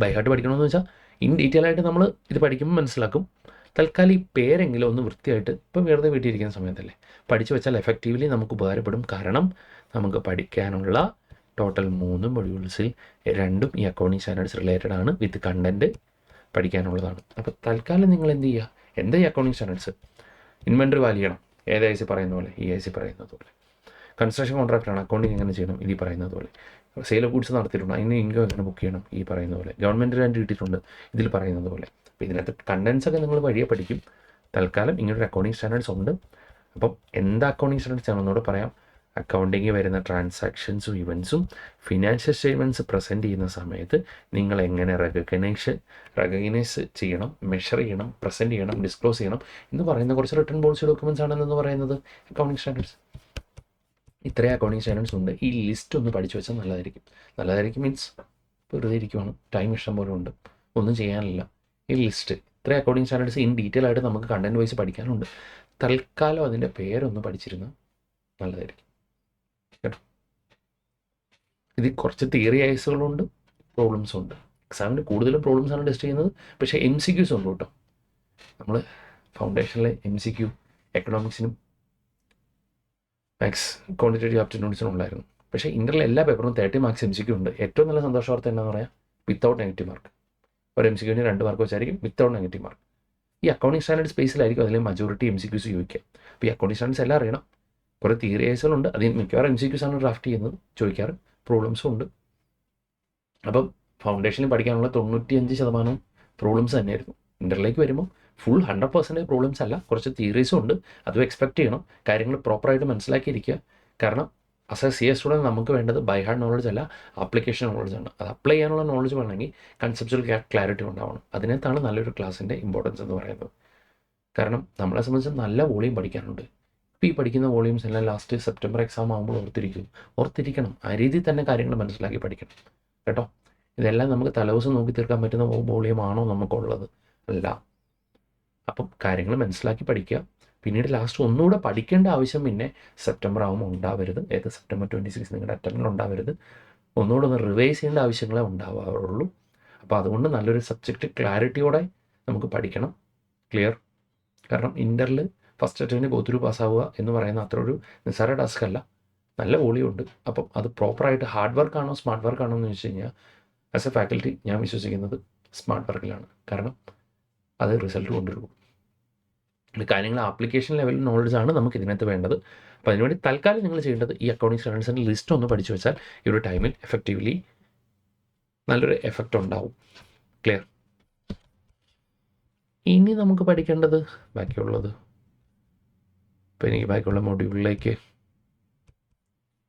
by heart പഠിക്കണമെന്ന് വെച്ചാൽ in detail ആയിട്ട് നമ്മൾ ഇത് പഠിക്കുമ്പോൾ മനസ്സിലാക്കും. തൽക്കാലം ഈ പേരെങ്കിലും ഒന്ന് വൃത്തിയായിട്ട് ഇപ്പം വെറുതെ വീട്ടിലിരിക്കുന്ന സമയത്തല്ലേ പഠിച്ചു വെച്ചാൽ എഫക്റ്റീവ്ലി നമുക്ക് ഉപകാരപ്പെടും. കാരണം നമുക്ക് പഠിക്കാനുള്ള ടോട്ടൽ 3 മൊഡ്യൂൾസിൽ 2 ഈ അക്കൗണ്ടിങ് സ്റ്റാൻഡേർഡ്സ് റിലേറ്റഡ് ആണ്, വിത്ത് കണ്ടൻറ്റ് പഠിക്കാനുള്ളതാണ്. അപ്പോൾ തൽക്കാലം നിങ്ങൾ എന്ത് ചെയ്യുക, എന്താ ഈ അക്കൗണ്ടിങ് സ്റ്റാൻഡേർഡ്സ്. ഇൻവെൻട്രി വാല്യൂ ചെയ്യണം, EIC പറയുന്ന പോലെ, EIC പറയുന്നത് പോലെ. കൺസ്ട്രക്ഷൻ കോൺട്രാക്റ്റാണ്, അക്കൗണ്ടിങ് എങ്ങനെ ചെയ്യണം, ഈ പറയുന്നത് പോലെ. സെയിൽ ഓഫ് ഗുഡ്സ് നടത്തിയിട്ടുണ്ട്, അതിന് ഇൻകം എങ്ങനെ ബുക്ക് ചെയ്യണം, ഈ പറയുന്ന പോലെ. ഗവൺമെൻറ് ഗ്രാൻഡ് കിട്ടിയിട്ടുണ്ട്, ഇതിൽ പറയുന്നത് പോലെ. അപ്പോൾ ഇതിനകത്ത് കണ്ടൻസ് ഒക്കെ നിങ്ങൾ വഴിയെ പഠിക്കും. തൽക്കാലം ഇങ്ങനൊരു അക്കൗണ്ടിങ് സ്റ്റാൻഡേർഡ്സ് ഉണ്ട്. അപ്പം എന്താ അക്കൗണ്ടിങ് സ്റ്റാൻഡേർഡ്സ് ആണെന്നോട് പറയാം. അക്കൗണ്ടിങ്ങിൽ വരുന്ന ട്രാൻസാക്ഷൻസും ഇവൻസും ഫിനാൻഷ്യൽ സ്റ്റേറ്റ്മെൻറ്റ്സ് പ്രസൻറ്റ് ചെയ്യുന്ന സമയത്ത് നിങ്ങൾ എങ്ങനെ റെക്കഗ്നൈസ് ചെയ്യണം, മെഷർ ചെയ്യണം, പ്രസൻറ്റ് ചെയ്യണം, ഡിസ്ക്ലോസ് ചെയ്യണം എന്ന് പറയുന്ന കുറച്ച് റിട്ടേൺ പോളിസി ഡോക്യുമെൻറ്റ്സ് ആണെന്ന് പറയുന്നത് അക്കൗണ്ടിങ് സ്റ്റാൻഡേർഡ്സ്. ഇത്രയും അക്കൗണ്ടിങ് സ്റ്റാൻഡേർഡ്സ് ഉണ്ട്. ഈ ലിസ്റ്റ് ഒന്ന് പഠിച്ചു വെച്ചാൽ നല്ലതായിരിക്കും മീൻസ് വെറുതെ ഇരിക്കുവാണ്, ടൈം ഇഷ്ടം പോലെ ഉണ്ട്, ഒന്നും ചെയ്യാനില്ല. ഈ ലിസ്റ്റ് ഇത്രയും അക്കൗണ്ടിങ് സ്റ്റാൻഡേർഡ്സ് ഇൻ ഡീറ്റെയിൽ ആയിട്ട് നമുക്ക് കണ്ടൻറ് വൈസ് പഠിക്കാനുണ്ട്. തൽക്കാലം അതിൻ്റെ പേരൊന്ന് പഠിച്ചിരുന്നാൽ നല്ലതായിരിക്കും കേട്ടോ. ഇതിൽ കുറച്ച് തിയറി ഐസുകളുണ്ട്, പ്രോബ്ലംസും ഉണ്ട്. എക്സാമിന് കൂടുതലും പ്രോബ്ലംസാണ് ടെസ്റ്റ് ചെയ്യുന്നത്, പക്ഷേ MCQs ഉണ്ട് കേട്ടോ. നമ്മൾ ഫൗണ്ടേഷനിലെ MCQ എക്കണോമിക്സിനും മാത്സ് ക്വാണ്ടിറ്റേറ്റീവ് ആപ്റ്റിറ്റ്യൂഡ്സിനും ഉണ്ടായിരുന്നു. പക്ഷേ ഇൻ്ററിലെ എല്ലാ പേപ്പറും 30 മാർക്സ് MCQ ഉണ്ട്. ഏറ്റവും നല്ല സന്തോഷ വാർത്ത എന്താണെന്ന് പറയാം, വിത്തൗട്ട് നെഗറ്റീവ് മാർക്ക്. ഒരു MCQന് 2 മാർക്ക് വെച്ചായിരിക്കും വിത്തൗട്ട് നെഗറ്റീവ് മാർക്ക്. ഈ അക്കൗണ്ടിങ് സ്റ്റാൻഡേർഡ് സ്പേസിലായിരിക്കും അതിലെ മജോറിറ്റി MCQs ചോദിക്കുക. അപ്പോൾ ഈ അക്കൗണ്ടിങ് സ്റ്റാൻഡേർഡ്സ് എല്ലാം അറിയണം. കുറേ തിയറി ഐസുകളുണ്ട്, അതിൽ മിക്കവാറും MCQs ആണ് ഡ്രാഫ്റ്റ് ചെയ്യുന്നത്, ചോദിക്കാറ്. പ്രോബ്ലംസും ഉണ്ട്. അപ്പം ഫൗണ്ടേഷനിൽ പഠിക്കാനുള്ള 95% പ്രോബ്ലംസ് തന്നെയായിരുന്നു. ഇൻ്ററിലേക്ക് വരുമ്പോൾ ഫുൾ 100% പ്രോബ്ലംസ് അല്ല, കുറച്ച് തിയറീസും ഉണ്ട്. അതും എക്സ്പെക്ട് ചെയ്യണം. കാര്യങ്ങൾ പ്രോപ്പറായിട്ട് മനസ്സിലാക്കിയിരിക്കുക. കാരണം ആസ് എ CS സ്റ്റുഡൻറ്റ് നമുക്ക് വേണ്ടത് ബൈ ഹാർഡ് നോളജ് അല്ല, ആപ്ലിക്കേഷൻ നോളജാണ്. അത് അപ്ലൈ ചെയ്യാനുള്ള നോളജ് വേണമെങ്കിൽ കൺസെപ്ച്വൽ ക്ലാരിറ്റി ഉണ്ടാവണം. അതിനകത്താണ് നല്ലൊരു ക്ലാസ്സിൻ്റെ ഇമ്പോർട്ടൻസ് എന്ന് പറയുന്നത്. കാരണം നമ്മളെ സംബന്ധിച്ച് നല്ല വോളിയം പഠിക്കാനുണ്ട്. ഇപ്പോൾ ഈ പഠിക്കുന്ന വോളിയൂംസ് എല്ലാം ലാസ്റ്റ് സെപ്റ്റംബർ എക്സാം ആകുമ്പോൾ ഓർത്തിരിക്കണം. ആ രീതിയിൽ തന്നെ കാര്യങ്ങൾ മനസ്സിലാക്കി പഠിക്കണം കേട്ടോ. ഇതെല്ലാം നമുക്ക് തലേദിവസം നോക്കി തീർക്കാൻ പറ്റുന്ന വോളിയമാണോ നമുക്കുള്ളത്? അല്ല. അപ്പം കാര്യങ്ങൾ മനസ്സിലാക്കി പഠിക്കുക. പിന്നീട് ലാസ്റ്റ് ഒന്നുകൂടെ പഠിക്കേണ്ട ആവശ്യം പിന്നെ സെപ്റ്റംബർ ആകുമ്പോൾ ഉണ്ടാവരുത്. സെപ്റ്റംബർ 26 നിങ്ങളുടെ അറ്റംപ്റ്റിൽ ഉണ്ടാവരുത്. ഒന്നുകൂടെ ഒന്ന് റിവൈസ് ചെയ്യേണ്ട ആവശ്യങ്ങളെ ഉണ്ടാവാറുള്ളൂ. അപ്പോൾ അതുകൊണ്ട് നല്ലൊരു സബ്ജക്റ്റ് ക്ലാരിറ്റിയോടെ നമുക്ക് പഠിക്കണം. ക്ലിയർ? കാരണം ഇൻ്ററിൽ ഫസ്റ്റ് അറ്റംപ്റ്റിന് ഗോ ത്രൂ പാസ്സാവുക എന്ന് പറയുന്ന അത്ര ഒരു നിസ്സാര ടാസ്ക് അല്ല. നല്ല വോളിയം ഉണ്ട്. അപ്പം അത് പ്രോപ്പറായിട്ട് ഹാർഡ് വർക്കാണോ സ്മാർട്ട് വർക്കാണോ എന്ന് ചോദിച്ചു കഴിഞ്ഞാൽ ആസ് എ ഫാക്കൽറ്റി ഞാൻ വിശ്വസിക്കുന്നത് സ്മാർട്ട് വർക്കിലാണ്. കാരണം അത് റിസൾട്ട് കൊണ്ടുവരും. കാര്യങ്ങൾ ആപ്ലിക്കേഷൻ ലെവൽ നോളജാണ് നമുക്ക് ഇതിനകത്ത് വേണ്ടത്. അപ്പോൾ അതിനുവേണ്ടി തൽക്കാലം നിങ്ങൾ ചെയ്യേണ്ടത് ഈ അക്കൗണ്ടിങ് സ്റ്റാൻഡേർഡ്സിൻ്റെ ലിസ്റ്റ് ഒന്ന് പഠിച്ചു വെച്ചാൽ ഈ ഒരു ടൈമിൽ എഫക്റ്റീവ്ലി നല്ലൊരു എഫക്റ്റ് ഉണ്ടാവും. ക്ലിയർ? ഇനി നമുക്ക് പഠിക്കേണ്ടത് ബാക്കിയുള്ളത്, ഇപ്പോൾ എനിക്ക് ബാക്കിയുള്ള മൊഡ്യൂളിലേക്ക്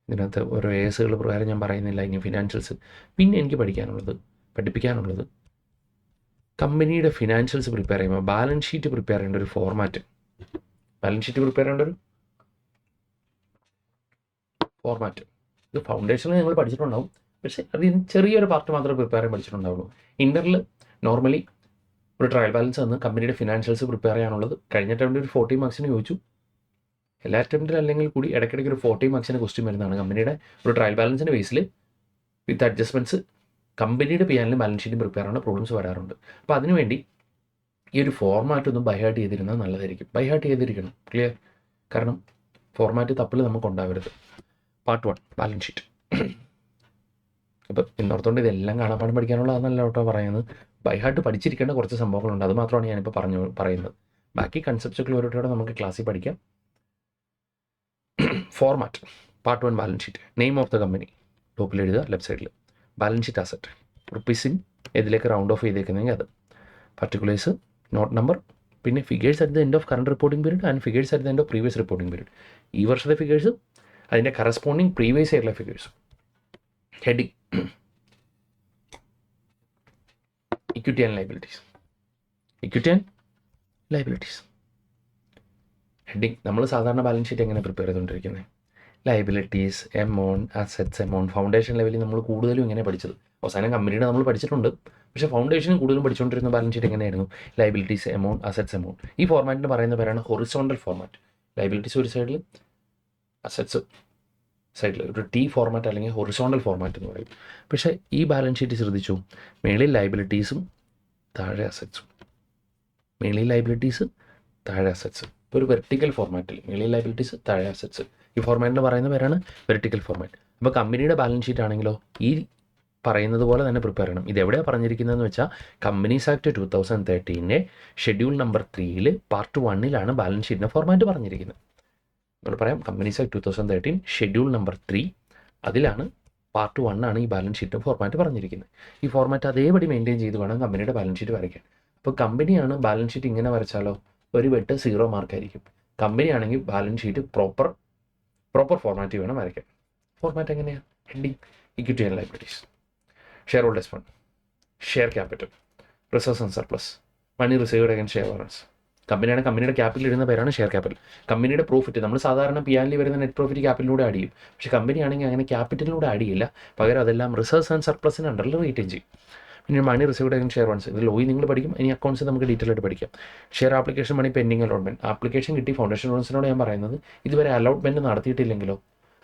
ഇതിനകത്ത് ഓരോ ഏസുകൾ പ്രകാരം ഞാൻ പറയുന്നില്ല. ഇനി ഫിനാൻഷ്യൽസ്. പിന്നെ എനിക്ക് പഠിപ്പിക്കാനുള്ളത് കമ്പനിയുടെ ഫിനാൻഷ്യൽസ് പ്രിപ്പയർ ചെയ്യുമ്പോൾ ബാലൻസ് ഷീറ്റ് പ്രിപ്പയർ ചെയ്യേണ്ട ഒരു ഫോർമാറ്റ്. ഇത് ഫൗണ്ടേഷനിൽ നിങ്ങൾ പഠിച്ചിട്ടുണ്ടാവും. പക്ഷേ അതിന് ചെറിയൊരു പാർട്ട് മാത്രമേ പ്രിപ്പയർ ചെയ്യാൻ പഠിച്ചിട്ടുണ്ടാവുള്ളൂ. ഇൻ്ററിൽ നോർമലി ഒരു ട്രയൽ ബാലൻസ് വന്ന് കമ്പനിയുടെ ഫിനാൻഷ്യൽസ് പ്രിപ്പയർ ചെയ്യാനുള്ളത് കഴിഞ്ഞ അറ്റംപ്റ്റിൽ ഒരു 40 മാർക്സിന് ചോദിച്ചു. എല്ലാ അറ്റംപ്റ്റിൽ അല്ലെങ്കിൽ കൂടി ഇടയ്ക്കിടയ്ക്ക് ഒരു 40 മാർക്സിന് ക്വസ്റ്റ്യൻ വരുന്നതാണ്. കമ്പനിയുടെ ഒരു ട്രയൽ ബാലൻസിൻ്റെ ബേസിൽ വിത്ത് അഡ്ജസ്റ്റ്മെൻറ്റ്സ് കമ്പനിയുടെ പിയാനിലും ബാലൻസ് ഷീറ്റും പ്രിപ്പയർ ആവുന്ന പ്രോബ്ലംസ് വരാറുണ്ട്. അപ്പോൾ അതിനുവേണ്ടി ഈ ഒരു ഫോർമാറ്റ് ഒന്ന് ബൈ ഹാർട്ട് ചെയ്തിരുന്നത് നല്ലതായിരിക്കും. ബൈ ഹാർട്ട് ചെയ്തിരിക്കണം. ക്ലിയർ? കാരണം ഫോർമാറ്റ് തപ്പിൽ നമുക്ക് ഉണ്ടാവരുത്. Part 1 balance sheet. അപ്പോൾ എന്നോർത്തുകൊണ്ട് ഇതെല്ലാം കാണാപ്പാടും പഠിക്കാനുള്ളതെന്നല്ല കേട്ടോ പറയുന്നത്. ബൈ ഹാർട്ട് പഠിച്ചിരിക്കേണ്ട കുറച്ച് സംഭവങ്ങളുണ്ട്. അത് മാത്രമാണ് ഞാനിപ്പോൾ പറയുന്നത്. ബാക്കി കൺസെപ്റ്റ് ക്ലിയറിറ്റിയോടെ നമുക്ക് ക്ലാസ്സിൽ പഠിക്കാം. Format part 1 balance sheet. Name of the company ടോപ്പിൽ എഴുതുക, ലെഫ്റ്റ് സൈഡിൽ. ബാലൻസ് ഷീറ്റ് അസറ്റ് റുപ്പീസിൻ ഇതിലേക്ക് റൗണ്ട് ഓഫ് ചെയ്തേക്കുന്നെങ്കിൽ അത്. പർട്ടിക്കുലേഴ്സ്, നോട്ട് നമ്പർ, പിന്നെ figures at the end of current reporting period and figures at the end of previous reporting period. ഈ വർഷത്തെ figures, അതിൻ്റെ കറസ്പോണ്ടിങ് പ്രീവിയസ് ഇയറിലെ figures. Heading equity and liabilities. Heading നമ്മൾ സാധാരണ balance sheet എങ്ങനെ prepare ചെയ്തുകൊണ്ടിരിക്കുന്നത്? Liabilities, amount, assets, amount. Foundation ലെവലിൽ നമ്മൾ കൂടുതലും ഇങ്ങനെ പഠിച്ചത്. അവസാനം കമ്പനിയുടെ നമ്മൾ പഠിച്ചിട്ടുണ്ട്. പക്ഷേ ഫൗണ്ടേഷനും കൂടുതലും പഠിച്ചുകൊണ്ടിരുന്ന ബാലൻസ് ഷീറ്റ് എങ്ങനെയായിരുന്നു? Liabilities, amount, assets, amount. ഈ ഫോർമാറ്റിന് പറയുന്ന പേരാണ് ഹൊറിസോണ്ടൽ ഫോർമാറ്റ്. ലയബിലിറ്റീസ് ഒരു സൈഡിൽ, അസറ്റ്സ് സൈഡിൽ. ഒരു T ഫോർമാറ്റ് അല്ലെങ്കിൽ ഹൊറിസോണ്ടൽ ഫോർമാറ്റ് എന്ന് പറയും. പക്ഷേ ഈ ബാലൻസ് ഷീറ്റ് ശ്രദ്ധിച്ചു, മേളിൽ ലയബിലിറ്റീസും താഴെ അസറ്റ്സും. ഇപ്പോൾ ഒരു വെർട്ടിക്കൽ ഫോർമാറ്റിൽ മേളിൽ ലയബിലിറ്റീസ്, താഴെ അസറ്റ്സ്. ഈ ഫോർമാറ്റിന് പറയുന്ന പേരാണ് വെർട്ടിക്കൽ ഫോർമാറ്റ്. അപ്പോൾ കമ്പനിയുടെ ബാലൻസ് ഷീറ്റ് ആണെങ്കിലോ ഈ പറയുന്നത് പോലെ തന്നെ പ്രിപ്പയർ ചെയ്യണം. ഇതെവിടെയാണ് പറഞ്ഞിരിക്കുന്നതെന്ന് വെച്ചാൽ companies act 2013 schedule number 3 part 1 balance ഷീറ്റിൻ്റെ ഫോർമാറ്റ് പറഞ്ഞിരിക്കുന്നത്. നമ്മൾ പറയാം കമ്പനീസ് ആക്ട് 2013 ഷെഡ്യൂൾ നമ്പർ 3 അതിലാണ് പാർട്ട് 1 ഈ ബാലൻസ് ഷീറ്റിൻ്റെ ഫോർമാറ്റ് പറഞ്ഞിരിക്കുന്നത്. ഈ ഫോർമാറ്റ് അതേപടി മെയിൻറ്റെയിൻ ചെയ്ത് വേണം കമ്പനിയുടെ ബാലൻസ് ഷീറ്റ് വരയ്ക്കാൻ. അപ്പോൾ കമ്പനിയാണ് ബാലൻസ് ഷീറ്റ് ഇങ്ങനെ വരച്ചാലോ ഒരു വെട്ട് 0 മാർക്കായിരിക്കും. കമ്പനിയാണെങ്കിൽ ബാലൻസ് ഷീറ്റ് പ്രോപ്പർ ഫോർമാറ്റ് വേണം വരയ്ക്കാൻ. ഫോർമാറ്റ് എങ്ങനെയാണ്? Heading equity and liabilities, share holders fund, share capital, reserves and surplus, money received against share warrants. കമ്പനിയുടെ ക്യാപിറ്റൽ ഇടുന്ന പേരാണ് ഷെയർ ക്യാപിറ്റൽ. കമ്പനിയുടെ പ്രോഫിറ്റ് നമ്മൾ സാധാരണ പിയാനിൽ വരുന്ന നെറ്റ് പ്രോഫിറ്റ് ക്യാപിറ്റലിലൂടെ ആഡ് ചെയ്യും. പക്ഷേ കമ്പനിയാണെങ്കിൽ അങ്ങനെ ക്യാപിറ്റലിലൂടെ ആഡ് ചെയ്യില്ല. പകരം അതെല്ലാം റിസർവ്സ് ആൻഡ് സർപ്ലസിന് അണ്ടറിൽ റീറ്റെയിൻ ചെയ്യും. പിന്നെ money received against share warrants. ഇത് ലോയി നിങ്ങൾ പഠിക്കും. ഇനി അക്കൗണ്ട്സ് നമുക്ക് ഡീറ്റെയിൽ ആയിട്ട് പഠിക്കാം. Share application money pending allotment. Application കിട്ടി ഫൗണ്ടേഷൻ ലോൺസിനോട് ഞാൻ പറയുന്നത് ഇതുവരെ അലോട്ട്മെൻറ്റ് നടത്തിയിട്ടില്ലെങ്കിലോ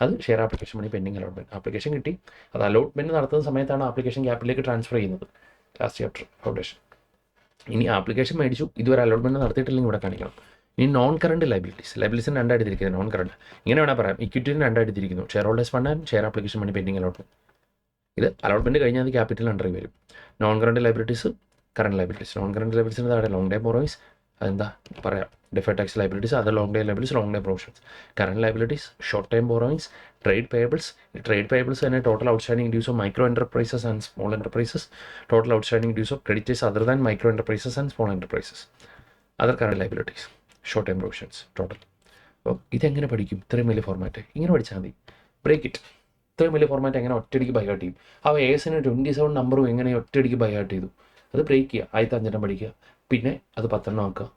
അത് share application money pending allotment. Application കിട്ടി, അത് അലോട്ട്മെൻറ്റ് നടത്തുന്ന സമയത്താണ് ആപ്ലിക്കേഷൻ ക്യാപിറ്റലിലേക്ക് ട്രാൻസ്ഫർ ചെയ്യുന്നത്. Last chapter foundation. ഇനി ആപ്ലിക്കേഷൻ മേടിച്ചു, ഇതുവരെ അലോട്ട്മെൻറ്റ് നടത്തിയിട്ടില്ലെങ്കിൽ ഇവിടെ കാണിക്കണം. ഇനി നോൺ കറണ്ട് ലയബിലിറ്റീസിന് രണ്ടായിട്ട് തിരിക്കുന്നത്. നോൺ കറണ്ട് ഇങ്ങനെ വേണം പറയാം. ഇക്വിറ്റിന് രണ്ടായിട്ട് തിരിക്കുന്നു. Share holders fund and share application money pending allotment. ഇത് അലോട്ട്മെൻറ്റ് കഴിഞ്ഞാൽ അത് ക്യാപിറ്റൽ അണ്ടറിൽ വരും. Non current liabilities, current liabilities. Non current ലയബിലിറ്റീസിന് താഴെ ലോങ് ടൈം ബോറോയിങ്സ്, അതെന്താ പറയാം deferred tax liabilities, other long time liabilities, long time provisions. Current liabilities, short time borrowings, trade payables തന്നെ total outstanding dues of micro enterprises and small enterprises, total outstanding dues of creditors other than micro enterprises and small enterprises, other current liabilities, short time provisions total. അപ്പോൾ ഇതെങ്ങനെ പഠിക്കും? ഇത്രയും വലിയ format ഇങ്ങനെ പഠിച്ചാൽ മതി. Break it. ഇത്രയും വലിയ ഫോർമാറ്റ് എങ്ങനെ ഒറ്റയടിക്ക് ബൈ ഹാർട്ട് ചെയ്യും? ആ എസിന് 27 നമ്പറും എങ്ങനെ ഒറ്റയടിക്ക് ബൈ ഹാർട്ട് ചെയ്തു? അത് ബ്രേക്ക് ചെയ്യുക. ആദ്യത്തെ 5 പഠിക്കുക, പിന്നെ അത് 10 ആക്കുക,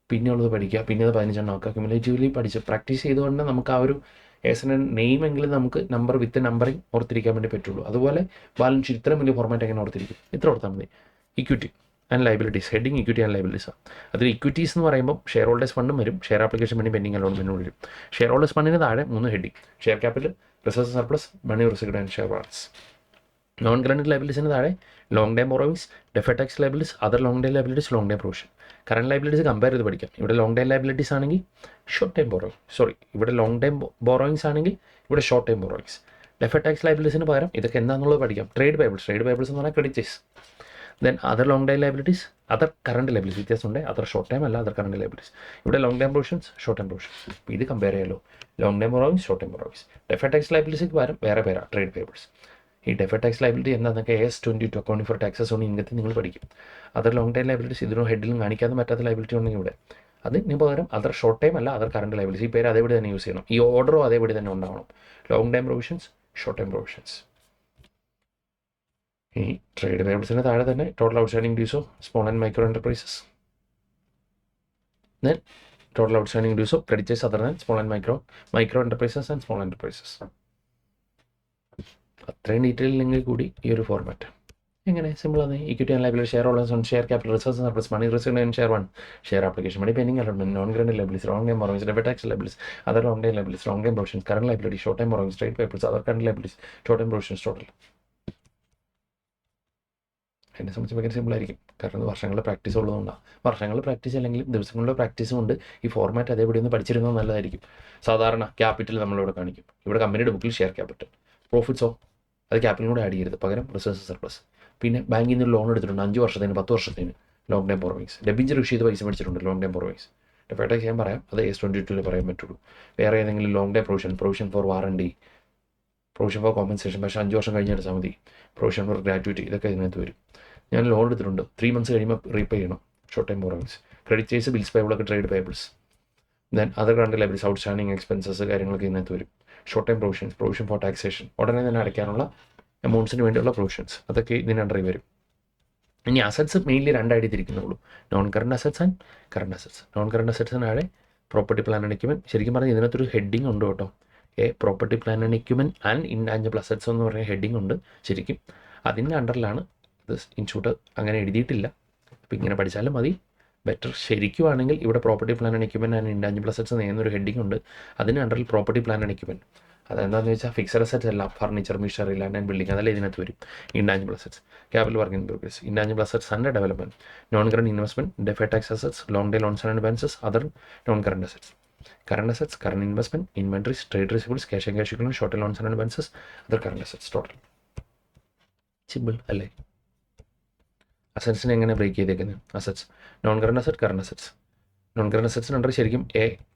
പിന്നെ ഉള്ളത് പഠിക്കുക, പിന്നെ അത് 15 ആക്കുക. ക്യുമുലേറ്റീവ്ലി പഠിച്ച് പ്രാക്ടീസ് ചെയ്തുകൊണ്ട് നമുക്ക് ആ ഒരു എസിൻ്റെ നെയിമെങ്കിലും നമുക്ക് നമ്പർ വിത്ത് നമ്പറിങ് ഓർത്തിരിക്കാൻ വേണ്ടി പറ്റുള്ളൂ. അതുപോലെ ബാലൻസ് ഷീറ്റ് ഇത്രയും വലിയ ഫോർമാറ്റ് എങ്ങനെ ഓർത്തിരിക്കും? ഇത്ര ഓർത്താൽ മതി. Equity and liabilities, heading equity and liabilities. അതിൽ ഇക്വിറ്റീസ് എന്ന് പറയുമ്പോൾ ഷെയർ ഹോൾഡേഴ്സ് ഫണ്ടും വരും, ഷെയർ ആപ്ലിക്കേഷൻ വേണ്ടി പെൻഡിങ് അലോട്ട്മെൻറ്റും വരും. ഷെയർ ഹോൾഡേഴ്സ് ഫണ്ടിന് താഴെ 3 heading: share capital, reserve surplus, money received and share warrants. Non current ലയബിലിറ്റീസിന് താഴെ long time borrowings, deferred tax liabilities, other long time liabilities, long time provision. Current liabilities compare ചെയ്ത് പഠിക്കാം. ഇവിടെ long time liabilities ആണെങ്കിൽ short time ഇവിടെ long time borrowings ആണെങ്കിൽ ഇവിടെ short time borrowings. Deferred tax ലയബിലിറ്റീസിന് പകരം ഇതൊക്കെ എന്താണെന്നുള്ളത് പഠിക്കാം. ട്രേഡ് പേയബിൾസ് എന്ന് പറഞ്ഞാൽ creditors. Then other long time liabilities, other current liabilities വ്യത്യാസമുണ്ട്. അതർ ഷോർട്ട് ടൈം അല്ല, അതർ കറണ്ട് ലയബിലിറ്റീസ്. ഇവിടെ long time provisions, short time provisions. അപ്പോൾ ഇത് കമ്പയർ ചെയ്യാമല്ലോ. Long time borrowings, short time borrowings. Deferred tax ലയബിലിറ്റീസിന് പകരം വേറെ പേരാ ട്രേഡ് പേയബിൾസ്. ഈ ഡെഫേർഡ് ടാക്സ് ലയബിലിറ്റി എന്താണെന്നൊക്കെ AS-22 accounting for taxes on ഇൻകത്തിൽ നിങ്ങൾ പഠിക്കും. അതർ ലോങ് ടൈം ലയബിലിറ്റീസ് ഇതിനോ ഹെഡിലും കാണിക്കാതെ പറ്റാത്ത ലയബിലിറ്റി ഉണ്ടെങ്കിൽ ഇവിടെ അതിന് പകരം അതർ ഷോർട്ട് ടൈം അല്ല, അതർ കറണ്ട് ലയബിലിറ്റീസ്. ഈ പേര് അതേപടി തന്നെ യൂസ് ചെയ്യണം. ഈ ഓർഡറും അതേപടി തന്നെ ഉണ്ടാവണം. Long time provisions, short time provisions. ഈ ട്രേഡ് പേയബിൾസിന് താഴെ തന്നെ total outstanding dues of small and micro enterprises, then total outstanding dues of creditors other than small and micro enterprises and small enterprises. അത്രയും ഡീറ്റെയിൽ ഇല്ലെങ്കിൽ കൂടി ഈ ഒരു format എങ്ങനെ സിമ്പിളാണ്. Equity and liability, share holders on share capital, reserve surplus, money received and share one, share application money pending allotment, non current liabilities, long time borrowings, deferred tax liabilities, other long time liabilities, long time provisions, current liability, short time borrowings, trade papers, other current liabilities, short time provisions total. എന്നെ സംബന്ധിച്ച് ഭയങ്കര സിമ്പിളായിരിക്കും. കാരണം വർഷങ്ങൾ practice ഉള്ളതുകൊണ്ടാണ്. വർഷങ്ങൾ practice അല്ലെങ്കിൽ ദിവസങ്ങളുടെ practice കൊണ്ട് ഈ ഫോർമാറ്റ് അതേപടി ഒന്ന് പഠിച്ചിരുന്നത് നല്ലതായിരിക്കും. സാധാരണ ക്യാപിറ്റൽ നമ്മളിവിടെ കാണിക്കും. ഇവിടെ കമ്പനിയുടെ ബുക്കിൽ ഷെയർ ക്യാപിറ്റൽ, പ്രോഫിറ്റ്സോ അത് ക്യാപിറ്റലും കൂടെ ആഡ് ചെയ്യരുത്, പകരം റിസർവ് സർപ്ലസ്. പിന്നെ ബാങ്കിൽ നിന്ന് ലോൺ എടുത്തിട്ടുണ്ട് 5 വർഷത്തിന് 10 വർഷത്തിന്, ലോങ് ടൈം ബോറോയിങ്സ്. ഡെബിഞ്ചർ ഇഷ്യൂ ചെയ്ത് പൈസ മേടിച്ചിട്ടുണ്ട്, long time borrowings. Deferred tax ഞാൻ പറയാം, അത് AS-22 പറയാൻ പറ്റുള്ളൂ. വേറെ ഏതെങ്കിലും long time provision four warranty, provision for compensation, പക്ഷേ 5 വർഷം കഴിഞ്ഞ് എടുത്താൽ മതി. പ്രൊവിഷൻ ഫോർ ഗ്രാറ്റുവിറ്റി, ഇതൊക്കെ ഇതിനകത്ത് വരും. ഞാൻ ലോൺ എടുത്തിട്ടുണ്ട്, 3 months കഴിയുമ്പോൾ റീപേ ചെയ്യണം, short time borrowings. Creditors, bills പേയബിളൊക്കെ trade payables. Then other current liabilities, outstanding expenses കാര്യങ്ങളൊക്കെ ഇതിനകത്ത് വരും. Short time provision for taxation, ഉടനെ തന്നെ അടയ്ക്കാനുള്ള എമൗണ്ട്സിന് വേണ്ടിയുള്ള പ്രൊവിഷൻസ്, അതൊക്കെ ഇതിനണ്ടറിൽ വരും. ഇനി അസറ്റ്സ് മെയിൻലി 2 ആയിട്ട് തിരിക്കുന്നുള്ളൂ: non current assets and current assets. Non current അസറ്റ്സിനാണ് പ്രോപ്പർട്ടി പ്ലാൻ ആൻഡ് എക്യുപ്മെൻറ്റ്. ശരിക്കും പറഞ്ഞാൽ ഇതിനകത്തൊരു ഹെഡിങ് ഉണ്ട് കേട്ടോ. Property plan and equipment and intangible assets എന്ന് പറഞ്ഞ ഹെഡിങ് ഉണ്ട് ശരിക്കും. അതിൻ്റെ അണ്ടറിലാണ് ഇത്. ഇൻഷൂട്ട് അങ്ങനെ എഴുതിയിട്ടില്ല. അപ്പോൾ ഇങ്ങനെ പഠിച്ചാലും മതി, ബെറ്റർ. ശരിക്കുവാണെങ്കിൽ ഇവിടെ property plan and equipment and intangible assets എന്നൊരു ഹെഡിങ് ഉണ്ട്. അതിന് അണ്ടറിൽ പ്രോപ്പർട്ടി പ്ലാൻ ആൻഡ് എക്യുപ്മെൻറ്റ്. അതെന്താണെന്ന് വെച്ചാൽ ഫിക്സഡ് അസറ്റ്സ് അല്ല, furniture, machinery, land and building, അതല്ല ഇതിനകത്ത് വരും. Intangible assets, capital work in progress, intangible assets under development, non current investment, deferred tax assets, long time loans and advances, other non current assets. Current assets, current investment, inventories, trade receivables, cash and cash equivalent, short time loans and advances, other current assets total. Simple അല്ലേ? അസറ്റ്സിനെ എങ്ങനെ break ചെയ്തേക്കുന്നത്? Assets, non current asset, current assets. Non current അസറ്റ്സിനുണ്ട് ശരിക്കും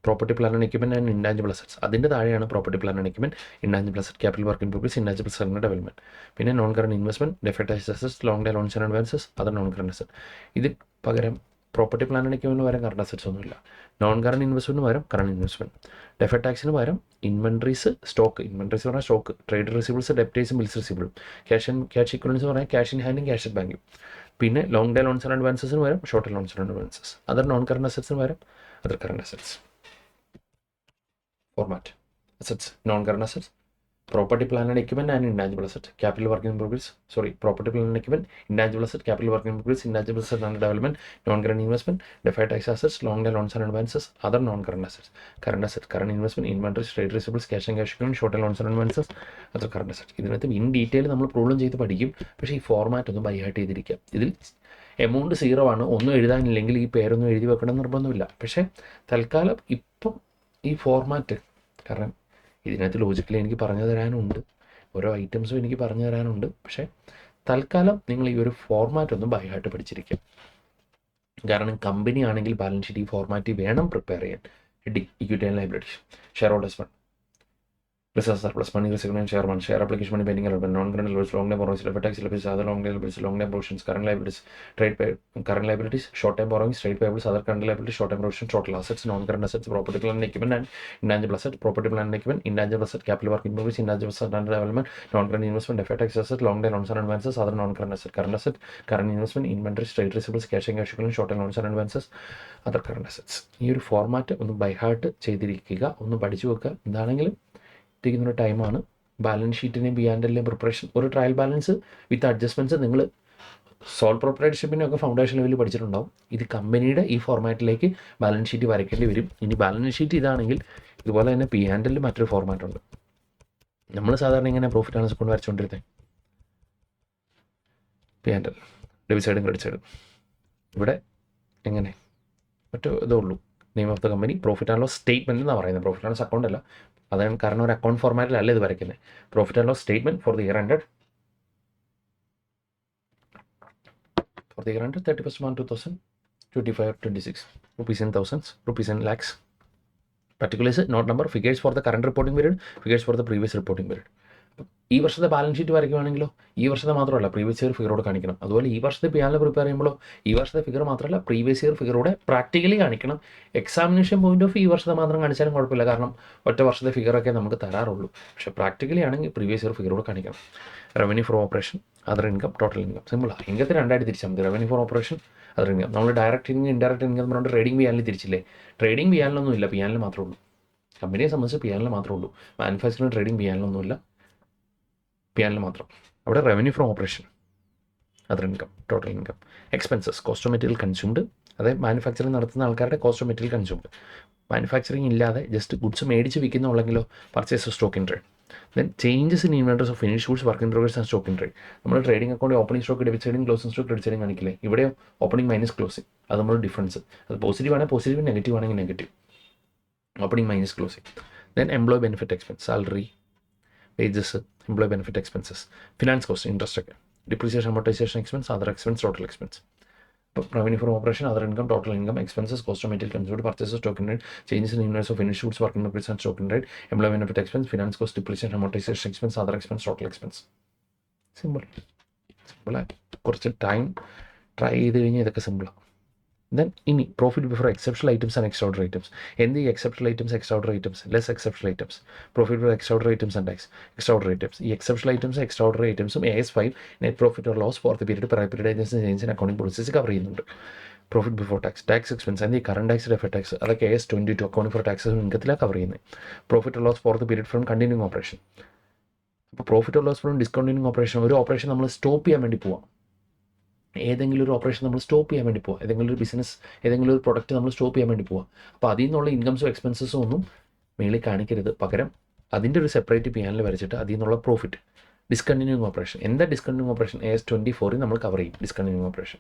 property plan and equipment and intangible assets. അതിൻ്റെ താഴെയാണ് property plan and equipment, intangible asset, capital work in progress, intangible asset development. പിന്നെ non current investment, deferred tax assets, long time loans and advances, other non current asset. ഇത് പകരം property plan and എക്യുപ്മെൻറ്റിന് പകരം current assets ഒന്നുമില്ല. Non current ഇൻവെസ്റ്റ്മെൻറ്റിന് പകരം current investment. Deferred ടാക്സിന് പകരം ഇൻവെൻട്രീസ്, സ്റ്റോക്ക്. ഇൻവെൻട്രീസ് പറഞ്ഞാൽ സ്റ്റോക്ക്, ട്രേഡ് റിസീവബിൾസ്, ഡെപ്റ്റേഴ്സും ബിൽസ് റിസീവബിളും. ക്യാഷ് ഇക്വലൻസ് പറഞ്ഞാൽ ക്യാഷ് ഇൻ ഹാൻഡും ക്യാഷ് അറ്റ് ബാങ്കും. പിന്നെ ലോങ് ടൈം ലോൺസ് ആൻഡ് അഡ്വാൻസസിന് പകരം short time loans and advances. Other non current അസറ്റ്സിന് പകരം other current assets. Format: assets, non current assets, property plan and equipment and intangible asset, capital work in progress, property plan and equipment, intangible asset, capital work in progress, intangible asset under development, non current investment, deferred tax assets, long time loans and advances, other non current assets. Current asset, current investment, inventories, trade receivables, cash and cash equivalent, short time loans and advances, other current asset. ഇതിനകത്ത് in detail നമ്മൾ problem ചെയ്ത് പഠിക്കും. പക്ഷേ ഈ format ഒന്ന് by heart ചെയ്തിരിക്കുക. ഇതിൽ amount 0 ആണ്, ഒന്നും എഴുതാനില്ലെങ്കിൽ ഈ പേരൊന്നും എഴുതി വെക്കണം നിർബന്ധമില്ല. പക്ഷേ തൽക്കാലം ഇപ്പം ഈ ഫോർമാറ്റ്, കാരണം ഇതിനകത്ത് ലോജിക്കലി എനിക്ക് പറഞ്ഞു തരാനുണ്ട്, ഓരോ ഐറ്റംസും എനിക്ക് പറഞ്ഞു തരാനുണ്ട്. പക്ഷേ തൽക്കാലം നിങ്ങൾ ഈ ഒരു ഫോർമാറ്റ് ഒന്ന് ബൈ ഹാർട്ട് പഠിച്ചിരിക്കും. കാരണം കമ്പനി ആണെങ്കിൽ ബാലൻസ് ഷീറ്റ് ഈ ഫോർമാറ്റ് വേണം പ്രിപ്പയർ ചെയ്യാൻ. Heading, equity and liabilities, share holders fund, Reserve surplus money received in share one, share application money pending allotment, non-current liabilities, long-term borrowings, deferred tax liabilities, other long-term liabilities, long-term provisions, current liabilities, current liabilities, short-term borrowings, trade payables, other current liabilities, short-term provisions, total assets, non-current assets, property, plant and equipment, and intangible asset, property, plant and equipment, intangible asset, capital work in progress, intangible asset under development, non-current investment, deferred tax asset, long-term loans and advances, other non-current asset, current investment, inventory, trade receivables, cash and cash equivalents, short-term loans and advances, other current assets. ഈ ഒരു format ഒന്ന് by heart ചെയ്തിരിക്കുക, ഒന്ന് പഠിച്ചു വെക്കുക. എന്താണെങ്കിലും ഇരിക്കുന്നൊരു ടൈമാണ്. Balance ഷീറ്റിൻ്റെയും ബിയാൻഡലിൻ്റെയും preparation, ഒരു ട്രയൽ ബാലൻസ് വിത്ത് അഡ്ജസ്റ്റ്മെൻറ്റ്സ് നിങ്ങൾ സോൾ പ്രൊപ്പറേറ്റർഷിപ്പിൻ്റെ ഒക്കെ ഫൗണ്ടേഷൻ ലെവലിൽ പഠിച്ചിട്ടുണ്ടാവും. ഇത് കമ്പനിയുടെ ഈ ഫോർമാറ്റിലേക്ക് ബാലൻസ് ഷീറ്റ് വരയ്ക്കേണ്ടി വരും. ഇനി ബാലൻസ് ഷീറ്റ് ഇതാണെങ്കിൽ ഇതുപോലെ തന്നെ പി ആൻഡ് എല്ലിൽ മറ്റൊരു ഫോർമാറ്റ് ഉണ്ട്. നമ്മൾ സാധാരണ ഇങ്ങനെ പ്രോഫിറ്റ് ആൻഡ് ലോസ് കൊണ്ട് വരച്ചുകൊണ്ടിരുന്നത് പി ആൻഡ് എൽ ഡെബിറ്റ് സൈഡും ക്രെഡിറ്റ് സൈഡും. ഇവിടെ എങ്ങനെ മറ്റു ഇതേ ഉള്ളൂ. Name of the company, profit and loss statement എന്നാണ് പറയുന്നത്. പ്രോഫിറ്റ് ആൻഡ് ലോസ് അക്കൗണ്ട് അല്ല, അതാണ് കാരണം ഒരു അക്കൗണ്ട് ഫോർമാറ്റിലല്ല ഇത് വരയ്ക്കുന്നത്. Profit and loss statement for the year ended 31st March 2025-26, rupees in thousands, rupees in lakhs. Particulars, not number, figures for the current reporting period, figures for the previous reporting period. ഈ വർഷത്തെ balance sheet വരയ്ക്കുകയാണെങ്കിലോ ഈ വർഷത്തെ മാത്രമല്ല previous year ഫിഗറോട് കാണിക്കണം. അതുപോലെ ഈ വർഷത്തെ പിയാനിൽ prepare ചെയ്യുമ്പോഴോ ഈ വർഷത്തെ ഫിഗർ മാത്രമല്ല പ്രീവിയസ് ഇയർ ഫിഗറോടെ പ്രാക്ടിക്കലി കാണിക്കണം. എക്സാമിനേഷൻ പോയിന്റ് ഓഫ് ഈ വർഷത്തെ മാത്രം കാണിച്ചാലും കുഴപ്പമില്ല, കാരണം ഒറ്റ വർഷത്തെ ഫിഗറൊക്കെ നമുക്ക് തരാറുള്ളൂ. പക്ഷേ പ്രാക്ടിക്കലി ആണെങ്കിൽ പ്രീവിയസ് ഇയർ ഫിഗറോട് കാണിക്കണം. Revenue for operation, other income, total income. സിമ്പിളാണ്. ഇൻകത്തെ രണ്ടായിട്ട് തിരിച്ചാൽ മതി. Revenue for operation, other income. നമ്മൾ ഡയറക്റ്റ് ഇൻകം ഇൻഡയറക്റ്റ് ഇൻകം എന്ന് പറഞ്ഞിട്ട് ട്രേഡിംഗ് പിയാനിൽ തിരിച്ചില്ലേ. ട്രേഡിംഗ് പിയാനിലൊന്നും ഇല്ല, പിയാനിൽ മാത്രമേ ഉള്ളൂ. കമ്പനിയെ സംബന്ധിച്ച് പിയാനിൽ മാത്രമേ ഉള്ളൂ. മാനുഫാക്ചറിംഗ് ട്രേഡിംഗ് പിയാനിലൊന്നുമില്ല, പിയാനിൽ മാത്രം. അവിടെ revenue from operation, other income, total income. Expenses, cost of material consumed, അതായത് മാനുഫാക്ചറിങ് നടത്തുന്ന ആൾക്കാരുടെ cost of material consumed. Manufacturing ഇല്ലാതെ ജസ്റ്റ് ഗുഡ്സ് മേടിച്ച് വിൽക്കുന്നുള്ളെങ്കിലോ purchase of stock in trade. Then changes in inventories of finish goods, work in progress and stock in trade. നമ്മൾ trading account opening stock debit സൈഡിങ്, closing stock credit സൈഡിങ് കാണിക്കില്ലേ. ഇവിടെ opening minus closing, അത് നമ്മൾ difference. അത് positive ആണെങ്കിൽ positive, negative ആണെങ്കിൽ negative. Opening minus closing. Then employee benefit expense, salary, wages, employee benefit expenses, finance cost, interest ഒക്കെ, depreciation, amortisation expense, other expense, total expense. അപ്പോൾ revenue from operation, other income, total income, expenses, cost of material consumed, purchase stock in trade, changes in inventories of finish goods, work in progress and stock in trade, employee benefit expense, finance cost, depreciation, amortisation expense, other expense, total expense. സിമ്പിളായി കുറച്ച് time try ചെയ്ത് കഴിഞ്ഞാൽ ഇതൊക്കെ സിമ്പിളാണ്. Then ഇനി profit before exceptional items and extra ordinary items. എന്ത് ഈ exceptional items, extra ordinary items, less exceptional items, profit before extra ordinary items and extra ordinary items. ഈ എക്സെപ്ഷണൽ ഐറ്റംസ്, എക്സ്ട്രാ ഓർഡിനറി ഐറ്റംസും AS5 net profit or loss for the period, prior period agency change in accounting policies cover ചെയ്യുന്നുണ്ട്. Profit before tax, tax expense, അതിൻ്റെ current tax, deferred tax, അതൊക്കെ AS22 accounting for ടാക്സസും ഇൻകത്തിലാണ് cover ചെയ്യുന്നത്. Profit or loss for the period from continuing operation. അപ്പോൾ profit or loss from discontinuing operation, ഒരു operation നമ്മൾ stop ചെയ്യാൻ വേണ്ടി പോവാം. ഏതെങ്കിലും ഒരു ഓപ്പറേഷൻ നമ്മൾ സ്റ്റോപ്പ് ചെയ്യാൻ വേണ്ടി പോവാം, ഏതെങ്കിലും ഒരു ബിസിനസ്, ഏതെങ്കിലും ഒരു പ്രൊഡക്റ്റ് നമ്മൾ സ്റ്റോപ്പ് ചെയ്യാൻ വേണ്ടി പോവാം. അപ്പോൾ അതിൽ നിന്നുള്ള ഇൻകംസും എക്സ്പെൻസസും ഒന്നും മേളിൽ കാണിക്കരുത്. പകരം അതിൻ്റെ ഒരു സെപ്പറേറ്റ് പിയാനിൽ വരച്ചിട്ട് അതിൽ നിന്നുള്ള പ്രോഫിറ്റ്, ഡിസ്കണ്ടിന്യൂയിങ് ഓപ്പറേഷൻ. എന്താ ഡിസ്കണ്ടിന്യൂയിങ് ഓപ്പറേഷൻ? AS24 നമ്മൾ കവർ ചെയ്യും ഡിസ്കണ്ടിന്യൂയിങ് ഓപ്പറേഷൻ.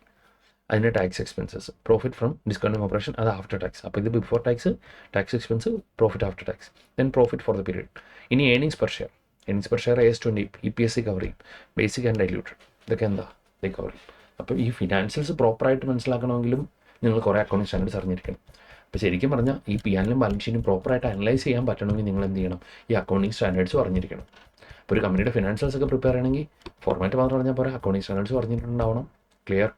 അതിൻ്റെ tax expenses, profit from discontinuing operation, അത് ആഫ്റ്റർ ടാക്സ്. അപ്പോൾ ഇത് before tax, tax expense, profit after tax. Then profit for the period. ഇനി earnings per share, earnings per share AS20 EPS cover ചെയ്യും. Basic and diluted, ഇതൊക്കെ എന്താ ഇത് cover ചെയ്യും. അപ്പോൾ ഈ ഫിനാൻഷ്യൽസ് പ്രോപ്പറായിട്ട് മനസ്സിലാക്കണമെങ്കിലും നിങ്ങൾ കുറേ അക്കൗണ്ടിങ് സ്റ്റാൻഡേർഡ്സ് അറിഞ്ഞിരിക്കണം. അപ്പോൾ ശരിക്കും പറഞ്ഞാൽ ഈ പിയാനിലും ബാലൻസ് ഷീറ്റും പ്രോപ്പറായിട്ട് അനലൈസ് ചെയ്യാൻ പറ്റണമെങ്കിൽ നിങ്ങൾ എന്ത് ചെയ്യണം? ഈ അക്കൗണ്ടിങ് സ്റ്റാൻഡേർഡ്സ് അറിഞ്ഞിരിക്കണം. അപ്പോൾ ഒരു കമ്പനിയുടെ ഫിനാൻഷ്യൽസ് ഒക്കെ പ്രിപ്പയർ ചെയ്യണമെങ്കിൽ ഫോർമാറ്റ് മാത്രം പറഞ്ഞാൽ പോരാ, അക്കൗണ്ടിങ് സ്റ്റാൻഡേർഡ്സ് പറഞ്ഞിട്ടുണ്ടാവണം. ക്ലിയർ?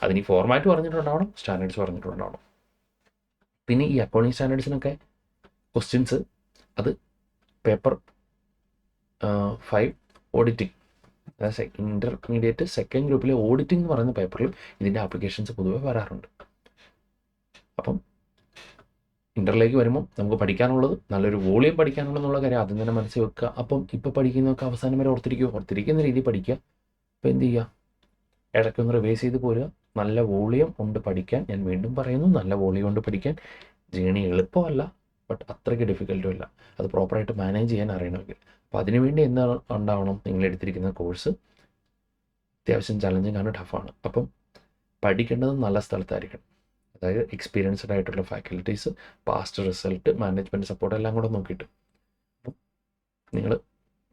അതിന് ഈ ഫോർമാറ്റ് പറഞ്ഞിട്ടുണ്ടാവണം, സ്റ്റാൻഡേർഡ്സ് പറഞ്ഞിട്ടുണ്ടാവണം. പിന്നെ ഈ അക്കൗണ്ടിങ് സ്റ്റാൻഡേർഡ്സിനൊക്കെ ക്വസ്റ്റ്യൻസ് അത് പേപ്പർ 5 ഓഡിറ്റിംഗ്, അതായത് ഇൻ്റർമീഡിയറ്റ് സെക്കൻഡ് ഗ്രൂപ്പിലെ ഓഡിറ്റിംഗ് എന്ന് പറയുന്ന പേപ്പറിൽ ഇതിൻ്റെ ആപ്ലിക്കേഷൻസ് പൊതുവെ വരാറുണ്ട്. അപ്പം ഇൻ്ററിലേക്ക് വരുമ്പോൾ നമുക്ക് പഠിക്കാനുള്ളത് നല്ലൊരു വോളിയം പഠിക്കാനുള്ളതെന്നുള്ള കാര്യം ആദ്യം തന്നെ മനസ്സിൽ വെക്കുക. അപ്പം ഇപ്പോൾ പഠിക്കുന്നതൊക്കെ അവസാനം വരെ ഓർത്തിരിക്കുന്ന രീതിയിൽ പഠിക്കുക. അപ്പോൾ എന്ത് ചെയ്യുക? ഇടയ്ക്കൊന്ന് റിവൈസ് ചെയ്ത് പോരുക. നല്ല വോളിയം കൊണ്ട് പഠിക്കാൻ, ഞാൻ വീണ്ടും പറയുന്നു, നല്ല വോളിയം കൊണ്ട് പഠിക്കാൻ. ജേണി എളുപ്പമല്ല, ബട്ട് അത്രയ്ക്ക് ഡിഫിക്കൽട്ടും അല്ല. അത് പ്രോപ്പറായിട്ട് മാനേജ് ചെയ്യാൻ അറിയണമെങ്കിൽ. അപ്പോൾ അതിനുവേണ്ടി എന്താ ഉണ്ടാവണം? നിങ്ങൾ എടുത്തിരിക്കുന്ന കോഴ്സ് അത്യാവശ്യം ചലഞ്ചിങ് ആണ്, ടഫാണ്. അപ്പം പഠിക്കേണ്ടത് നല്ല സ്ഥലത്തായിരിക്കണം. അതായത് എക്സ്പീരിയൻസ്ഡ് ആയിട്ടുള്ള faculties, past result, management support എല്ലാം കൂടെ നോക്കിയിട്ട്. അപ്പം നിങ്ങൾ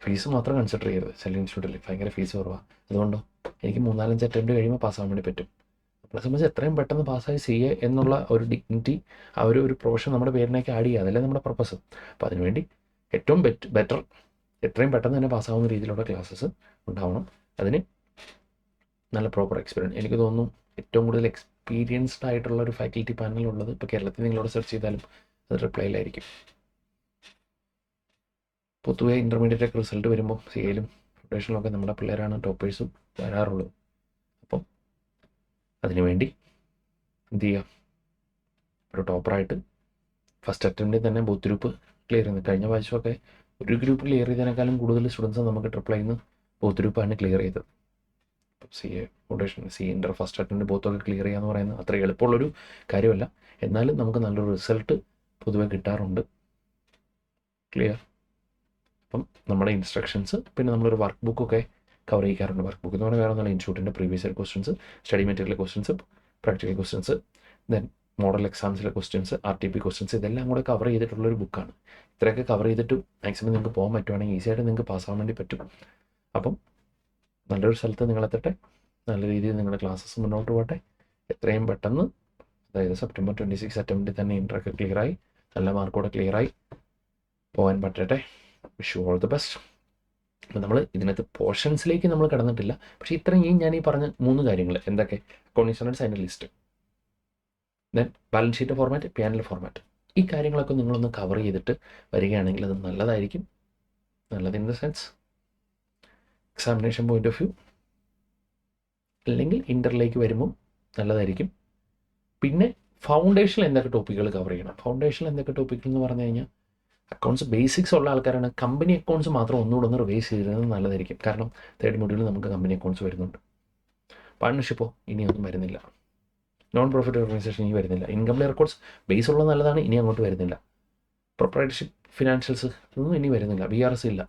ഫീസ് മാത്രം കൺസിഡർ ചെയ്യരുത്. സെല്ലിംഗ് ഇൻസ്റ്റിറ്റ്യൂട്ടിൽ ഭയങ്കര ഫീസ് കുറവാണ്. അതുകൊണ്ടോ എനിക്ക് 3-4 അറ്റംപ്റ്റ് കഴിയുമ്പോൾ പാസ്സാകാൻ വേണ്ടി പറ്റും. നമ്മളെ സംബന്ധിച്ച് എത്രയും പെട്ടെന്ന് പാസ്സായി CA എന്നുള്ള ഒരു ഡിഗ്നിറ്റി, ആ ഒരു പ്രൊഫഷൻ നമ്മുടെ പേരിലേക്ക് ആഡ് ചെയ്യുക, അതല്ലേ നമ്മുടെ പർപ്പസ്. അപ്പോൾ അതിനുവേണ്ടി ഏറ്റവും ബെറ്റർ എത്രയും പെട്ടെന്ന് തന്നെ പാസ്സാവുന്ന രീതിയിലുള്ള ക്ലാസ്സസ് ഉണ്ടാവണം. അതിന് നല്ല പ്രോപ്പർ എക്സ്പീരിയൻസ്, എനിക്ക് തോന്നുന്നു ഏറ്റവും കൂടുതൽ എക്സ്പീരിയൻസ്ഡ് ആയിട്ടുള്ള ഒരു ഫാക്കൽറ്റി പാനലുള്ളത് ഇപ്പോൾ കേരളത്തിൽ നിങ്ങളോട് സെർച്ച് ചെയ്താലും അത് റിപ്ലൈയിലായിരിക്കും. പൊതുവെ ഇൻ്റർമീഡിയറ്റ് റിസൾട്ട് വരുമ്പോൾ സിയിലും ഫൗണ്ടേഷനിലൊക്കെ നമ്മുടെ പിള്ളേരാണ് ടോപ്പേഴ്സും വരാറുള്ളത്. അപ്പം അതിനുവേണ്ടി എന്ത് ചെയ്യുക, ഒരു ടോപ്പറായിട്ട് ഫസ്റ്റ് അറ്റംപ്റ്റിൽ തന്നെ ബൂത്ത് ഗ്രൂപ്പ് ക്ലിയർ ചെയ്യുന്നത്. കഴിഞ്ഞ പ്രാവശ്യമൊക്കെ ഒരു ഗ്രൂപ്പ് ക്ലിയർ ചെയ്തതിനേക്കാളും കൂടുതൽ സ്റ്റുഡൻസ് നമുക്ക് ട്രിപ്പിളിൽ നിന്ന് ബൂത്ത് ഗ്രൂപ്പാണ് ക്ലിയർ ചെയ്തത്. C A foundation, C inter first attempt ബൂത്തൊക്കെ ക്ലിയർ ചെയ്യുക എന്ന് പറയുന്നത് അത്ര എളുപ്പമുള്ളൊരു കാര്യമല്ല. എന്നാലും നമുക്ക് നല്ലൊരു റിസൾട്ട് പൊതുവെ കിട്ടാറുണ്ട്. ക്ലിയർ. അപ്പം നമ്മുടെ ഇൻസ്ട്രക്ഷൻസ്, പിന്നെ നമ്മളൊരു വർക്ക് ബുക്കൊക്കെ കവർ ചെയ്യാറുണ്ട്. വർക്ക് ബുക്ക് എന്ന് പറഞ്ഞാൽ വേറെ ഒന്നുമില്ല, ഇൻസ്റ്റിറ്റ്യൂട്ടിൻ്റെ previous year questions, study material questions, practical questions, then model എക്സാംസിലെ ക്വസ്റ്റ്യൻസ്, RTP ക്വസ്റ്റ്യൻസ്, ഇതെല്ലാം കൂടെ കവർ ചെയ്തിട്ടുള്ളൊരു ബുക്കാണ്. ഇത്രയൊക്കെ കവർ ചെയ്തിട്ട് മാക്സിമം നിങ്ങൾക്ക് പോകാൻ പറ്റുവാണെങ്കിൽ ഈസിയായിട്ട് നിങ്ങൾക്ക് പാസ്സാവാൻ വേണ്ടി പറ്റും. അപ്പം നല്ലൊരു സ്ഥലത്ത് നിങ്ങളെത്തട്ടെ, നല്ല രീതിയിൽ നിങ്ങളുടെ ക്ലാസ്സസ് മുന്നോട്ട് പോകട്ടെ. എത്രയും പെട്ടെന്ന്, അതായത് സെപ്റ്റംബർ 26 അറ്റംപ്റ്റിൽ തന്നെ ഇൻ്ററൊക്കെ ക്ലിയറായി നല്ല മാർക്കോടെ ക്ലിയറായി പോകാൻ പറ്റട്ടെ. Wish you all the best. അപ്പോൾ നമ്മൾ ഇതിനകത്ത് പോർഷൻസിലേക്ക് നമ്മൾ കടന്നിട്ടില്ല. പക്ഷേ ഇത്രയും ഞാൻ ഈ പറഞ്ഞ 3 കാര്യങ്ങൾ എന്തൊക്കെ, അക്കൗണ്ടിംഗ് സ്റ്റാൻഡേർഡ്സ്, അതിൻ്റെ list, then balance sheet format, P&L format, ഈ കാര്യങ്ങളൊക്കെ നിങ്ങളൊന്ന് കവർ ചെയ്തിട്ട് വരികയാണെങ്കിൽ അത് നല്ലതായിരിക്കും. നല്ലത് in the sense examination point of view, അല്ലെങ്കിൽ ഇൻ്ററിലേക്ക് വരുമ്പോൾ നല്ലതായിരിക്കും. പിന്നെ ഫൗണ്ടേഷനിൽ എന്തൊക്കെ ടോപ്പിക്കുകൾ കവർ ചെയ്യണം. ഫൗണ്ടേഷനിൽ എന്തൊക്കെ ടോപ്പിക്കുകൾ എന്ന് പറഞ്ഞു കഴിഞ്ഞാൽ അക്കൗണ്ട്സ് ബേസിക്സ് ഉള്ള ആൾക്കാരാണ് കമ്പനി അക്കൗണ്ട്സ് മാത്രം ഒന്നുകൂടെ ഒന്ന് റിവൈസ് ചെയ്തിരുന്നത് നല്ലതായിരിക്കും. കാരണം 3rd മൊഡ്യൂളിൽ നമുക്ക് കമ്പനി അക്കൗണ്ട്സ് വരുന്നുണ്ട്. പാർട്ണർഷിപ്പോ ഇനിയൊന്നും വരുന്നില്ല. നോൺ പ്രോഫിറ്റ് ഓർഗനൈസേഷൻ ഇനി വരുന്നില്ല. ഇൻകം റെക്കോർഡ്സ് ബേസ് ഉള്ളത് നല്ലതാണ്, ഇനി അങ്ങോട്ട് വരുന്നില്ല. പ്രൊപ്പറേറ്റർഷിപ്പ് ഫിനാൻഷ്യൽസ് ഇതൊന്നും ഇനി വരുന്നില്ല. VRS ഇല്ല.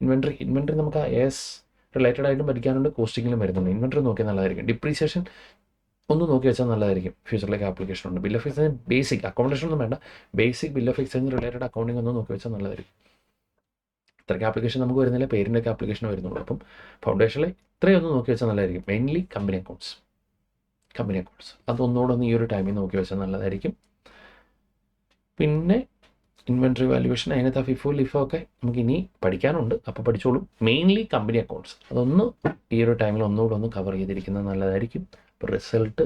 ഇൻവെൻട്രി നമുക്ക് AS റിലേറ്റഡ് ആയിട്ടും പഠിക്കാനുണ്ട്, കോസ്റ്റിങ്ങിലും വരുന്നുണ്ട്. ഇൻവെൻട്രി നോക്കിയാൽ നല്ലതായിരിക്കും. ഡിപ്രീസിയേഷൻ ഒന്ന് നോക്കി വെച്ചാൽ നല്ലതായിരിക്കും. ഫ്യൂച്ചറിലേക്ക് ആപ്ലിക്കേഷൻ ഉണ്ട്. ബിൽ ഓഫ് എക്സ്ചേഞ്ച് ബേസിക്, അക്കൗണ്ടേഷൻ ഒന്നും വേണ്ട, basic bill of exchange related accounting ഒന്ന് നോക്കി വെച്ചാൽ നല്ലതായിരിക്കും. ഇത്രയ്ക്ക് ആപ്ലിക്കേഷൻ നമുക്ക് വരുന്നില്ല, പേരിൻ്റെയൊക്കെ ആപ്ലിക്കേഷൻ വരുന്നുള്ളൂ. അപ്പം ഫൗണ്ടേഷനിൽ ഇത്രയൊന്ന് നോക്കി വെച്ചാൽ നല്ലതായിരിക്കും. മെയിൻലി കമ്പനി അക്കൗണ്ട്സ് അതൊന്നുകൂടെ ഒന്ന് ഈ ഒരു ടൈമിൽ നോക്കി വെച്ചാൽ നല്ലതായിരിക്കും. പിന്നെ ഇൻവെൻട്രി വാല്യുവേഷൻ, അതിനകത്ത് FIFO LIFO ഒക്കെ നമുക്ക് ഇനി പഠിക്കാനുണ്ട്, അപ്പോൾ പഠിച്ചോളൂ. മെയിൻലി കമ്പനി അക്കൗണ്ട്സ് അതൊന്ന് ഈ ഒരു ടൈമിൽ ഒന്നുകൂടെ ഒന്ന് കവർ ചെയ്തിരിക്കുന്നത് നല്ലതായിരിക്കും. അപ്പോൾ റിസൾട്ട്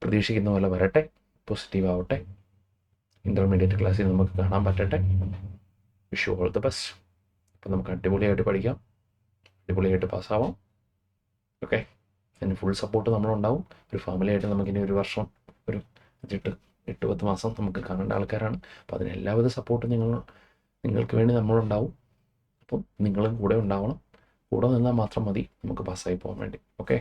പ്രതീക്ഷിക്കുന്ന പോലെ വരട്ടെ, പോസിറ്റീവ് ആവട്ടെ, ഇൻ്റർമീഡിയറ്റ് ക്ലാസ്സിൽ നമുക്ക് കാണാൻ പറ്റട്ടെ. Wish you all the best. അപ്പോൾ നമുക്ക് അടിപൊളിയായിട്ട് പഠിക്കാം, അടിപൊളിയായിട്ട് പാസ്സാവാം. ഓക്കെ, അതിന് ഫുൾ സപ്പോർട്ട് നമ്മളുണ്ടാവും. ഒരു ഫാമിലിയായിട്ട് നമുക്കിനി ഒരു വർഷം, ഒരു 8-10 മാസം നമുക്ക് കാണേണ്ട ആൾക്കാരാണ്. അപ്പോൾ അതിന് എല്ലാവിധ സപ്പോർട്ടും നിങ്ങൾക്ക് വേണ്ടി നമ്മളുണ്ടാവും. അപ്പം നിങ്ങളും കൂടെ ഉണ്ടാവണം. കൂടെ നിന്നാൽ മാത്രം മതി നമുക്ക് പാസ്സായി പോകാൻ വേണ്ടി. ഓക്കെ.